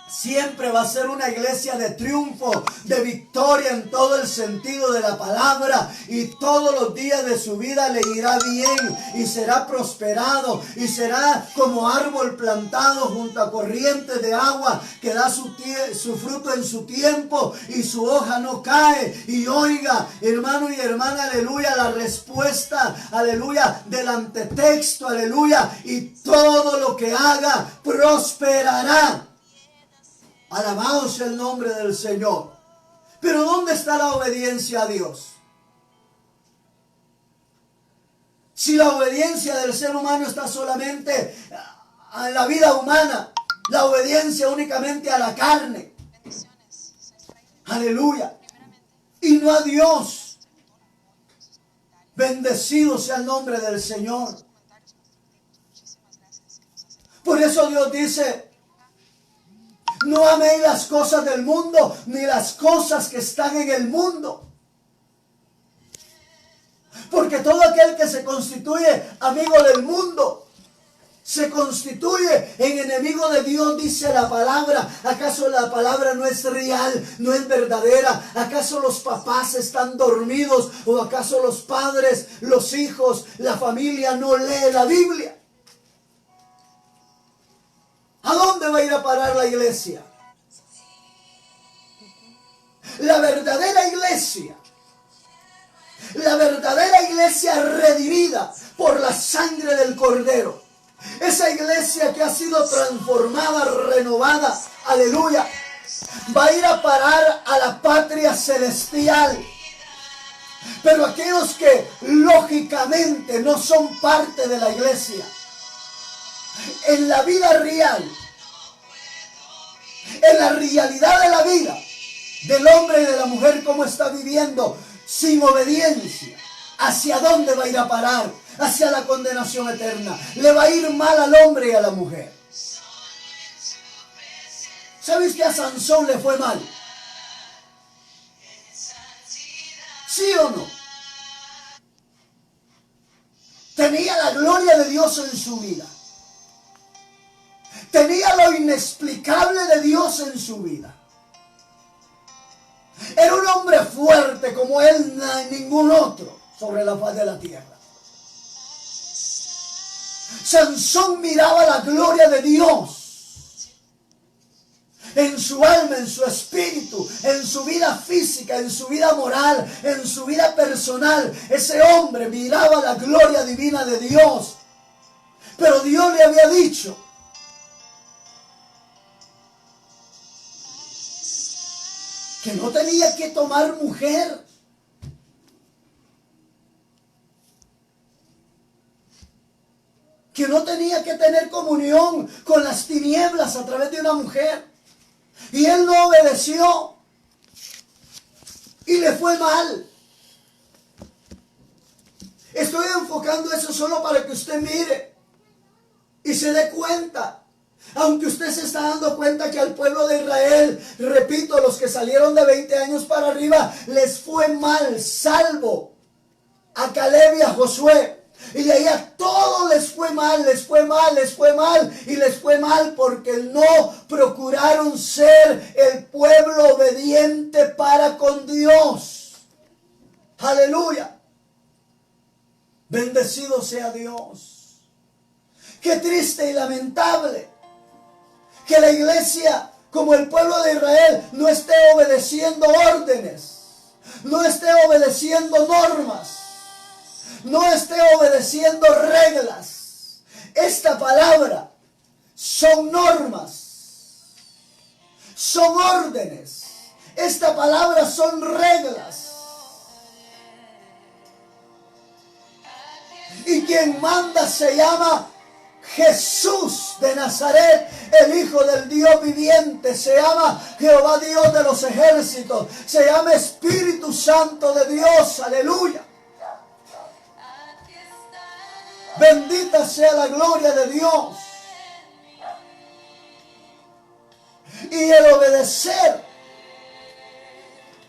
Siempre va a ser una iglesia de triunfo, de victoria en todo el sentido de la palabra. Y todos los días de su vida le irá bien y será prosperado. Y será como árbol plantado junto a corrientes de agua que da su fruto en su tiempo y su hoja no cae. Y oiga, hermano y hermana, aleluya, la respuesta, aleluya, del antetexto, aleluya. Y todo lo que haga prosperará. Alabado sea el nombre del Señor. Pero ¿dónde está la obediencia a Dios? Si la obediencia del ser humano está solamente a la vida humana, la obediencia únicamente a la carne. Aleluya. Y no a Dios. Bendecido sea el nombre del Señor. Por eso Dios dice: no améis las cosas del mundo, ni las cosas que están en el mundo. Porque todo aquel que se constituye amigo del mundo, se constituye en enemigo de Dios, dice la palabra. ¿Acaso la palabra no es real, no es verdadera? ¿Acaso los papás están dormidos? ¿O acaso los padres, los hijos, la familia no lee la Biblia? ¿A dónde va a ir a parar la iglesia? La verdadera iglesia redimida por la sangre del Cordero. Esa iglesia que ha sido transformada, renovada, aleluya, va a ir a parar a la patria celestial. Pero aquellos que lógicamente no son parte de la iglesia, en la vida real, en la realidad de la vida del hombre y de la mujer, cómo está viviendo sin obediencia, ¿hacia dónde va a ir a parar? Hacia la condenación eterna. Le va a ir mal al hombre y a la mujer. ¿Sabes que a Sansón le fue mal? ¿Sí o no? Tenía la gloria de Dios en su vida. Tenía lo inexplicable de Dios en su vida. Era un hombre fuerte como él, ningún otro sobre la faz de la tierra. Sansón miraba la gloria de Dios en su alma, en su espíritu, en su vida física, en su vida moral, en su vida personal. Ese hombre miraba la gloria divina de Dios. Pero Dios le había dicho: que no tenía que tomar mujer, que no tenía que tener comunión con las tinieblas a través de una mujer. Y él no obedeció y le fue mal. Estoy enfocando eso solo para que usted mire y se dé cuenta. Aunque usted se está dando cuenta que al pueblo de Israel, repito, los que salieron de 20 años para arriba, les fue mal, salvo a Caleb y a Josué. Y de ahí a todos les fue mal, les fue mal, les fue mal y les fue mal porque no procuraron ser el pueblo obediente para con Dios. Aleluya. Bendecido sea Dios. Qué triste y lamentable que la iglesia, como el pueblo de Israel, no esté obedeciendo órdenes, no esté obedeciendo normas, no esté obedeciendo reglas. Esta palabra son normas, son órdenes. Esta palabra son reglas. Y quien manda se llama Jesús de Nazaret, el Hijo del Dios viviente. Se llama Jehová Dios de los ejércitos. Se llama Espíritu Santo de Dios. Aleluya. Bendita sea la gloria de Dios. Y el obedecer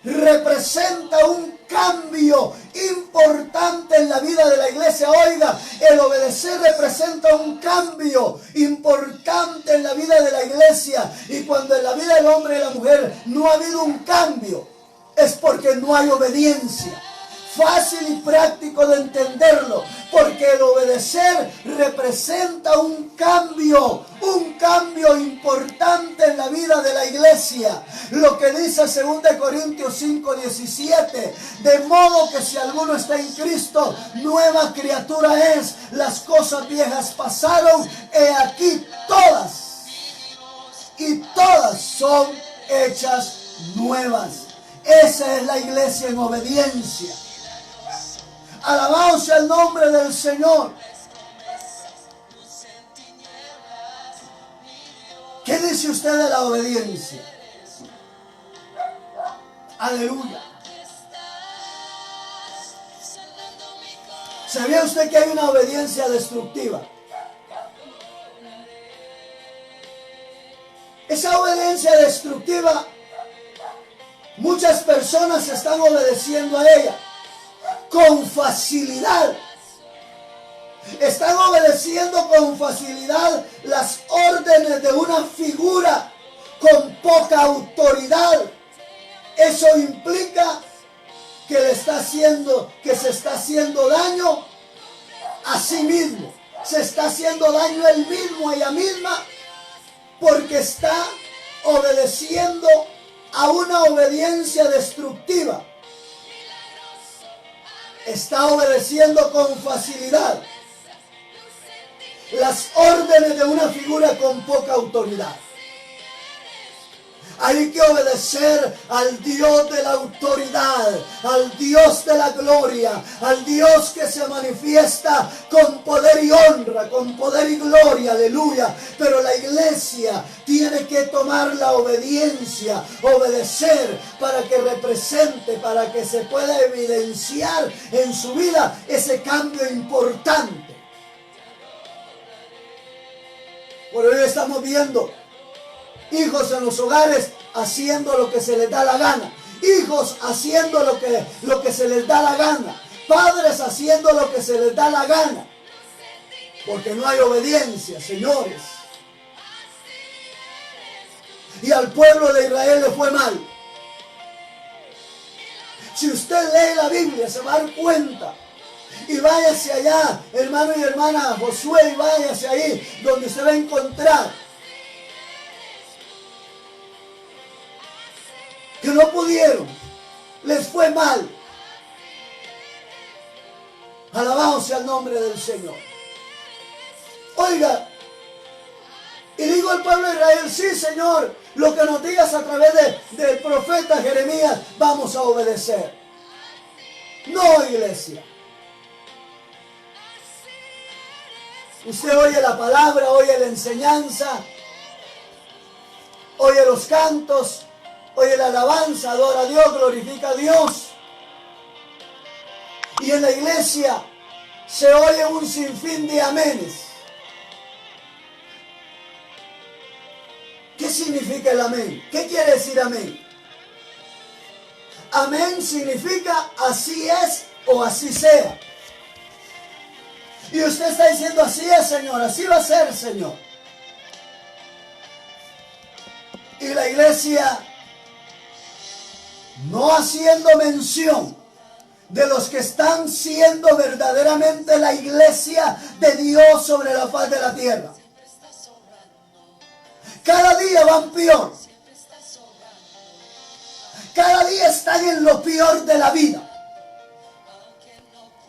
representa un cambio importante en la vida de la iglesia. Oiga, el obedecer representa un cambio importante en la vida de la iglesia. Y cuando en la vida del hombre y la mujer no ha habido un cambio, es porque no hay obediencia. Fácil y práctico de entenderlo, porque el obedecer representa un cambio importante en la vida de la iglesia. Lo que dice 2 Corintios 5:17, de modo que si alguno está en Cristo, nueva criatura es, las cosas viejas pasaron, he aquí todas son hechas nuevas. Esa es la iglesia en obediencia. Alabado sea el nombre del Señor. ¿Qué dice usted de la obediencia? Aleluya. ¿Sabía usted que hay una obediencia destructiva? Esa obediencia destructiva, muchas personas están obedeciendo a ella con facilidad. Están obedeciendo con facilidad las órdenes de una figura con poca autoridad. Eso implica que se está haciendo daño a sí mismo. Se está haciendo daño él mismo, ella misma, porque está obedeciendo a una obediencia destructiva. Está obedeciendo con facilidad las órdenes de una figura con poca autoridad. Hay que obedecer al Dios de la autoridad, al Dios de la gloria, al Dios que se manifiesta con poder y honra, con poder y gloria, aleluya. Pero la iglesia tiene que tomar la obediencia, obedecer para que represente, para que se pueda evidenciar en su vida ese cambio importante. Por hoy estamos viendo hijos en los hogares haciendo lo que se les da la gana. Hijos haciendo lo que se les da la gana. Padres haciendo lo que se les da la gana. Porque no hay obediencia, señores. Y al pueblo de Israel le fue mal. Si usted lee la Biblia se va a dar cuenta. Y váyase allá, hermano y hermana Josué, y váyase ahí donde usted va a encontrar que no pudieron, les fue mal. Alabado sea el nombre del Señor. Oiga, y digo dijo el pueblo de Israel, sí, Señor, lo que nos digas a través del profeta Jeremías, vamos a obedecer. No, iglesia. Usted oye la palabra, oye la enseñanza, oye los cantos, oye la alabanza, adora a Dios, glorifica a Dios. Y en la iglesia se oye un sinfín de amenes. ¿Qué significa el amén? ¿Qué quiere decir amén? Amén significa así es o así sea. Y usted está diciendo así es, Señor, así va a ser, Señor. Y la iglesia, no haciendo mención de los que están siendo verdaderamente la iglesia de Dios sobre la faz de la tierra. Cada día van peor. Cada día están en lo peor de la vida.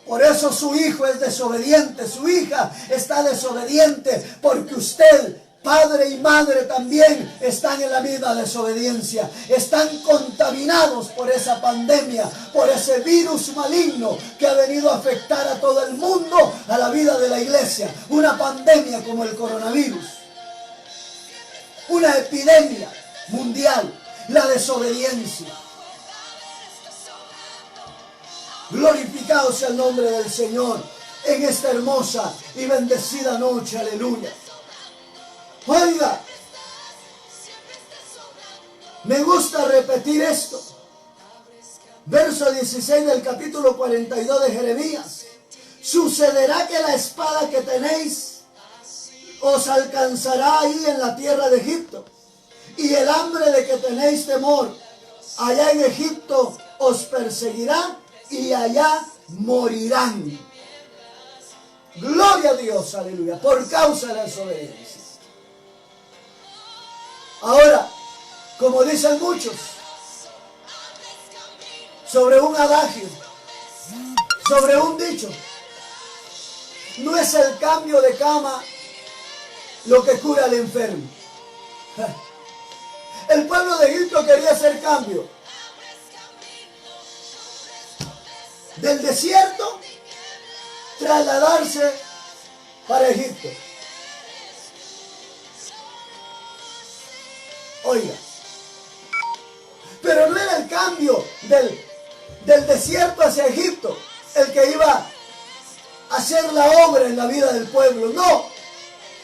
Por eso su hijo es desobediente, su hija está desobediente, porque usted, padre y madre, también están en la misma desobediencia. Están contaminados por esa pandemia, por ese virus maligno que ha venido a afectar a todo el mundo, a la vida de la iglesia. Una pandemia como el coronavirus. Una epidemia mundial, la desobediencia. Glorificado sea el nombre del Señor en esta hermosa y bendecida noche, aleluya. Oiga, me gusta repetir esto. Verso 16 del capítulo 42 de Jeremías. Sucederá que la espada que tenéis os alcanzará ahí en la tierra de Egipto, y el hambre de que tenéis temor allá en Egipto os perseguirá, y allá morirán. Gloria a Dios, aleluya, por causa de la desobediencia. Ahora, como dicen muchos, sobre un adagio, sobre un dicho, no es el cambio de cama lo que cura al enfermo. El pueblo de Egipto quería hacer cambio. Del desierto, trasladarse para Egipto. Oiga, pero no era el cambio del desierto hacia Egipto el que iba a hacer la obra en la vida del pueblo. No,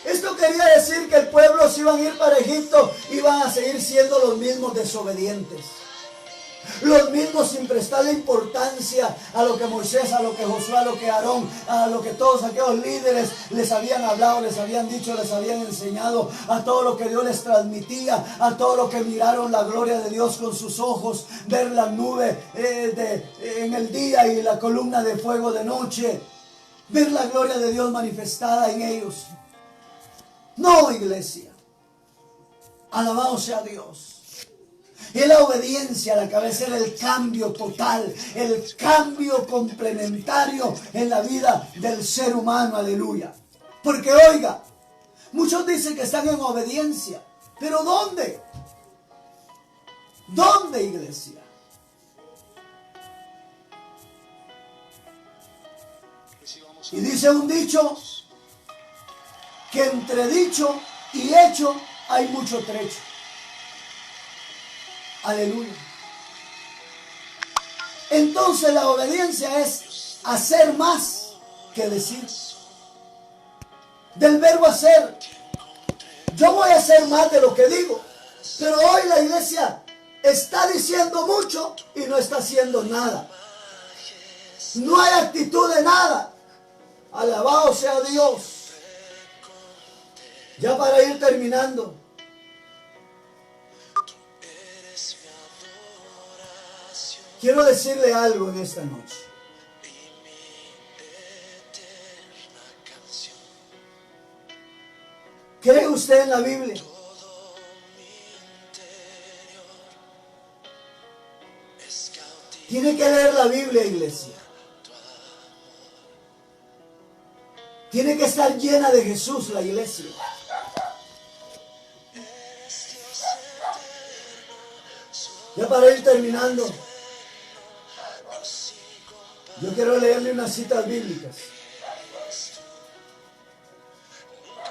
esto quería decir que el pueblo, si iban a ir para Egipto, iban a seguir siendo los mismos desobedientes. Los mismos sin prestarle importancia a lo que Moisés, a lo que Josué, a lo que Aarón, a lo que todos aquellos líderes les habían hablado, les habían dicho, les habían enseñado, a todo lo que Dios les transmitía, a todo lo que miraron la gloria de Dios con sus ojos, ver la nube en el día y la columna de fuego de noche, ver la gloria de Dios manifestada en ellos. No, iglesia, alabado sea Dios. Y la obediencia a la cabeza era el cambio total, el cambio complementario en la vida del ser humano, aleluya. Porque oiga, muchos dicen que están en obediencia, pero ¿dónde? ¿Dónde, iglesia? Y dice un dicho, que entre dicho y hecho hay mucho trecho. Aleluya. Entonces la obediencia es hacer más que decir. Del verbo hacer. Yo voy a hacer más de lo que digo. Pero hoy la iglesia está diciendo mucho y no está haciendo nada. No hay actitud de nada. Alabado sea Dios. Ya para ir terminando. Quiero decirle algo en esta noche. ¿Cree usted en la Biblia? Tiene que leer la Biblia, iglesia. Tiene que estar llena de Jesús la iglesia. Ya para ir terminando, yo quiero leerle unas citas bíblicas.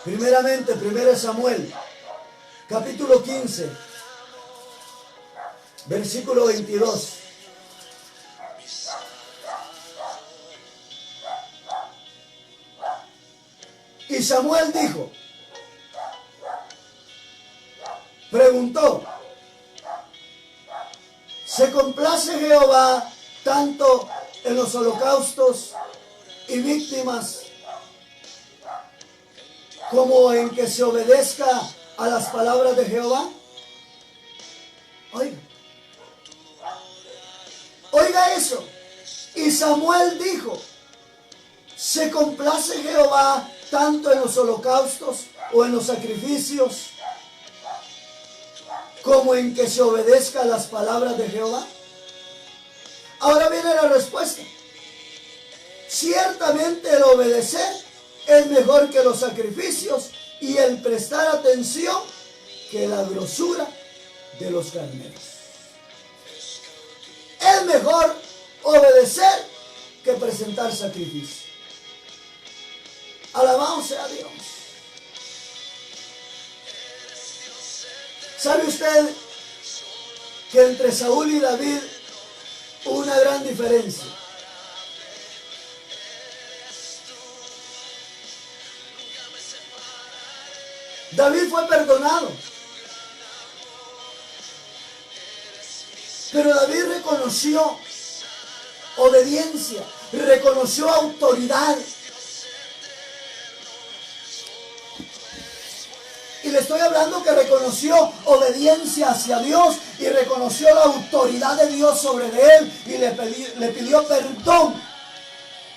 Primeramente, 1 Samuel, capítulo 15, versículo 22. Y Samuel dijo, preguntó, ¿se complace Jehová tanto en los holocaustos y víctimas como en que se obedezca a las palabras de Jehová? Oiga, oiga eso. Y Samuel dijo, ¿se complace Jehová tanto en los holocaustos o en los sacrificios como en que se obedezca a las palabras de Jehová? Ahora viene la respuesta. Ciertamente el obedecer es mejor que los sacrificios y el prestar atención que la grosura de los carneros. Es mejor obedecer que presentar sacrificio. Alabado sea Dios. ¿Sabe usted que entre Saúl y David hubo una gran diferencia? David fue perdonado, pero David reconoció obediencia, reconoció autoridad. Y le estoy hablando que reconoció obediencia hacia Dios y reconoció la autoridad de Dios sobre él y le pidió perdón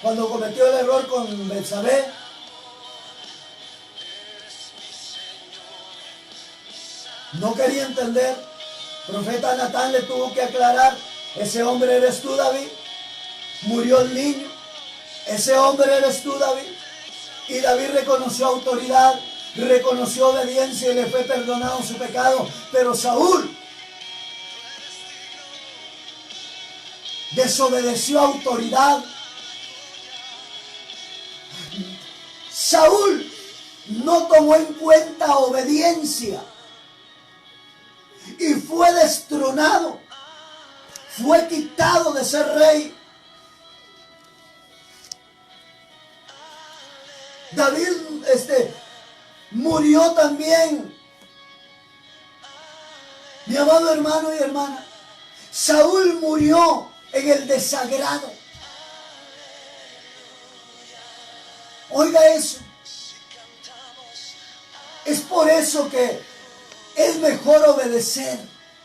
cuando cometió el error con Betsabé. No quería entender. Profeta Natán le tuvo que aclarar, ese hombre eres tú, David. Murió el niño, ese hombre eres tú, David. Y David reconoció autoridad, reconoció obediencia y le fue perdonado su pecado. Pero Saúl desobedeció autoridad. Saúl no tomó en cuenta obediencia y fue destronado, fue quitado de ser rey. David murió también. Mi amado hermano y hermana, Saúl murió en el desagrado. Oiga eso. Es por eso que es mejor obedecer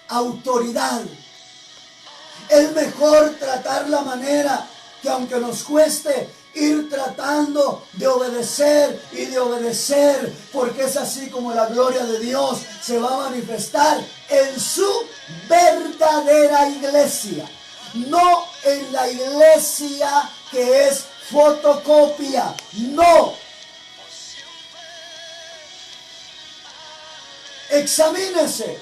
a autoridad. Es mejor tratar la manera que, aunque nos cueste, ir tratando de obedecer y de obedecer, porque es así como la gloria de Dios se va a manifestar en su verdadera iglesia, no en la iglesia que es fotocopia, no. Examínese.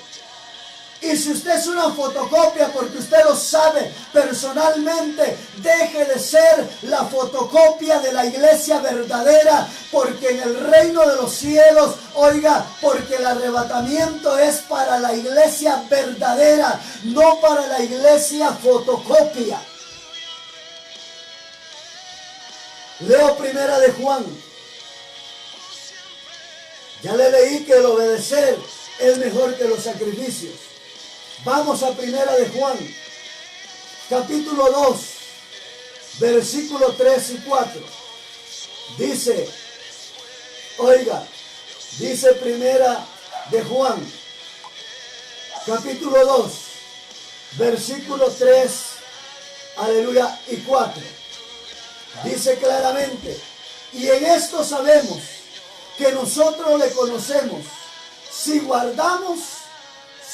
Y si usted es una fotocopia porque usted lo sabe personalmente, deje de ser la fotocopia de la iglesia verdadera, porque en el reino de los cielos, oiga, porque el arrebatamiento es para la iglesia verdadera, no para la iglesia fotocopia. Leo primera de Juan. Ya le leí que el obedecer es mejor que los sacrificios. Vamos a primera de Juan, capítulo 2, versículos 3 y 4. Dice, oiga, dice primera de Juan, capítulo 2, versículos 3, aleluya, y 4. Dice claramente, y en esto sabemos que nosotros le conocemos si guardamos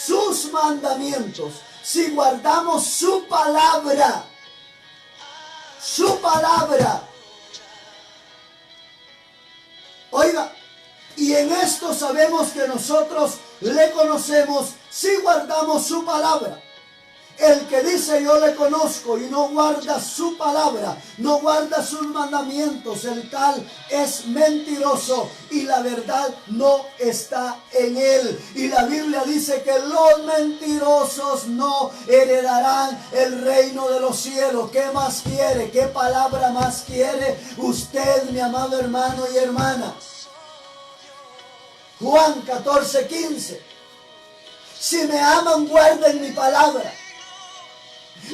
sus mandamientos, si guardamos su palabra. Su palabra. Oiga, y en esto sabemos que nosotros le conocemos si guardamos su palabra. El que dice yo le conozco y no guarda su palabra, no guarda sus mandamientos, el tal es mentiroso y la verdad no está en él. Y la Biblia dice que los mentirosos no heredarán el reino de los cielos. ¿Qué más quiere? ¿Qué palabra más quiere usted, mi amado hermano y hermana? Juan 14:15. Si me aman, guarden mi palabra.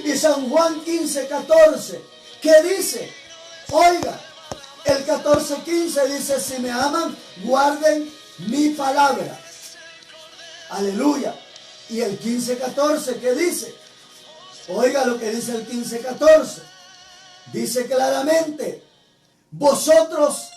Y San Juan 15:14, ¿qué dice? Oiga, el 14:15 dice, si me aman, guarden mi palabra. Aleluya. Y el 15:14, ¿qué dice? Oiga lo que dice el 15:14. Dice claramente, vosotros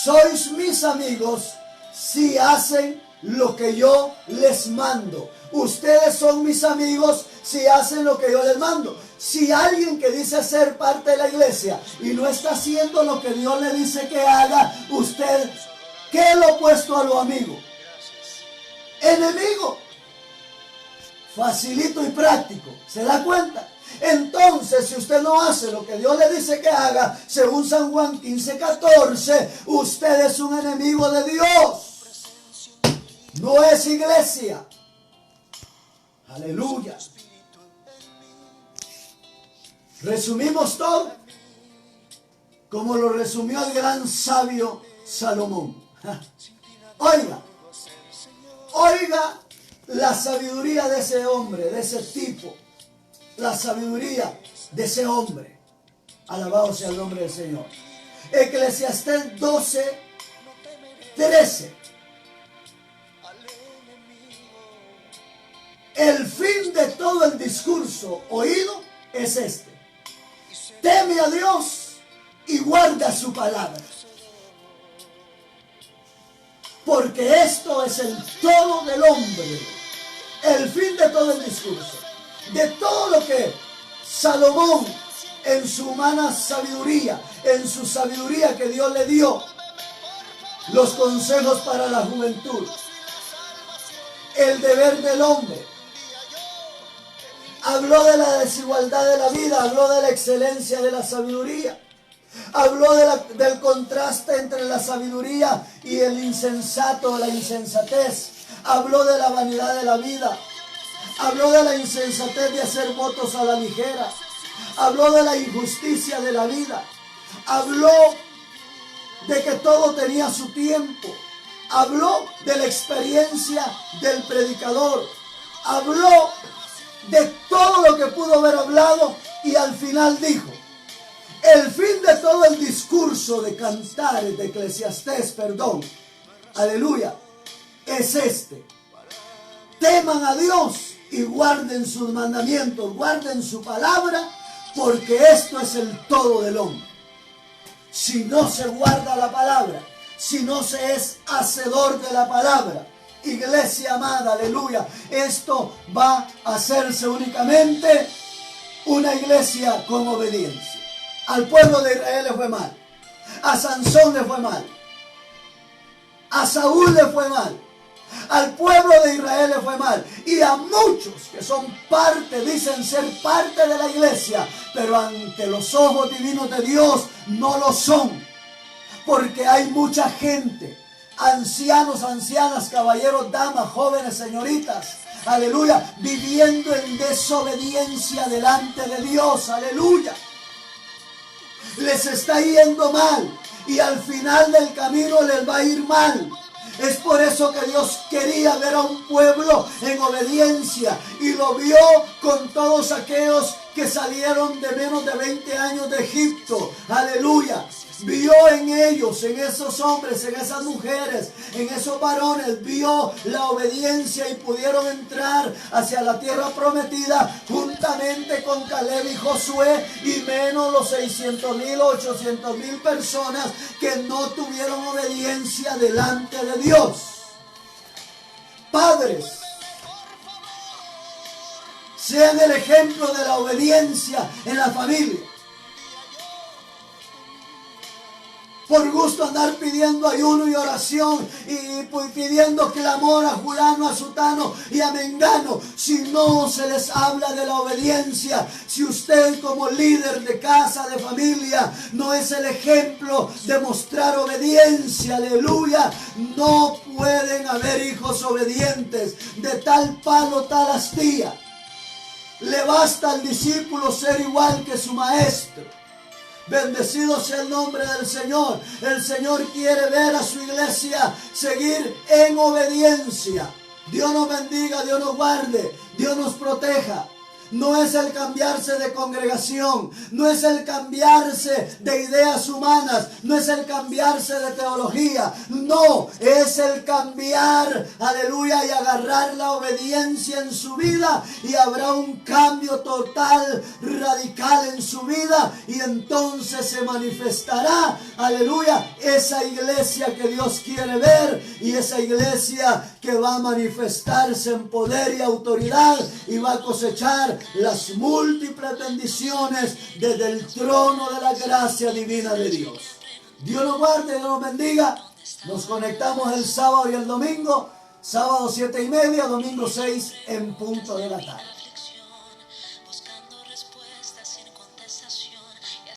sois mis amigos si hacen lo que yo les mando. Ustedes son mis amigos si hacen lo que yo les mando. Si alguien que dice ser parte de la iglesia y no está haciendo lo que Dios le dice que haga, usted, ¿qué es lo opuesto a lo amigo? Enemigo. Facilito y práctico. ¿Se da cuenta? Entonces, si usted no hace lo que Dios le dice que haga, según San Juan 15:14, usted es un enemigo de Dios. No es iglesia. Aleluya. Resumimos todo como lo resumió el gran sabio Salomón. Oiga, oiga la sabiduría de ese hombre, de ese tipo. La sabiduría de ese hombre. Alabado sea el nombre del Señor. Eclesiastés 12:13. El fin de todo el discurso oído es este: teme a Dios y guarda su palabra, porque esto es el todo del hombre. El fin de todo el discurso, de todo lo que Salomón en su humana sabiduría, en su sabiduría que Dios le dio, los consejos para la juventud, el deber del hombre. Habló de la desigualdad de la vida, habló de la excelencia de la sabiduría, habló del contraste entre la sabiduría y el insensato, la insensatez, habló de la vanidad de la vida, habló de la insensatez de hacer votos a la ligera, habló de la injusticia de la vida, habló de que todo tenía su tiempo, habló de la experiencia del predicador, habló de todo lo que pudo haber hablado y al final dijo, el fin de todo el discurso de Cantares, de Eclesiastés, aleluya, es este: teman a Dios y guarden sus mandamientos, guarden su palabra, porque esto es el todo del hombre. Si no se guarda la palabra, si no se es hacedor de la palabra, iglesia amada, aleluya, esto va a hacerse únicamente una iglesia con obediencia. Al pueblo de Israel le fue mal, a Sansón le fue mal, a Saúl le fue mal, al pueblo de Israel le fue mal, y a muchos que son parte, dicen ser parte de la iglesia, pero ante los ojos divinos de Dios no lo son, porque hay mucha gente, ancianos, ancianas, caballeros, damas, jóvenes, señoritas, aleluya, viviendo en desobediencia delante de Dios, aleluya. Les está yendo mal y al final del camino les va a ir mal. Es por eso que Dios quería ver a un pueblo en obediencia y lo vio con todos aquellos que salieron de menos de 20 años de Egipto. Aleluya. Vio en ellos, en esos hombres, en esas mujeres, en esos varones, vio la obediencia y pudieron entrar hacia la tierra prometida juntamente con Caleb y Josué, y menos los 600,000 o 800,000 personas que no tuvieron obediencia delante de Dios. Padres, sean el ejemplo de la obediencia en la familia. por gusto andar pidiendo ayuno y oración y pidiendo clamor a fulano, a sutano y a mengano, si no se les habla de la obediencia, si usted como líder de casa, de familia, no es el ejemplo de mostrar obediencia, aleluya, no pueden haber hijos obedientes. De tal palo, tal astilla. Le basta al discípulo ser igual que su maestro. Bendecido sea el nombre del Señor. El Señor quiere ver a su iglesia seguir en obediencia. Dios nos bendiga, Dios nos guarde, Dios nos proteja. No es el cambiarse de congregación, no es el cambiarse de ideas humanas, no es el cambiarse de teología, no, es el cambiar, aleluya, y agarrar la obediencia en su vida y habrá un cambio total, radical en su vida y entonces se manifestará, aleluya, esa iglesia que Dios quiere ver y esa iglesia que va a manifestarse en poder y autoridad y va a cosechar las múltiples bendiciones desde el trono de la gracia divina de Dios. Dios nos guarde, Dios nos bendiga. Nos conectamos el sábado y el domingo. Sábado 7:30, domingo 6 en punto de la tarde.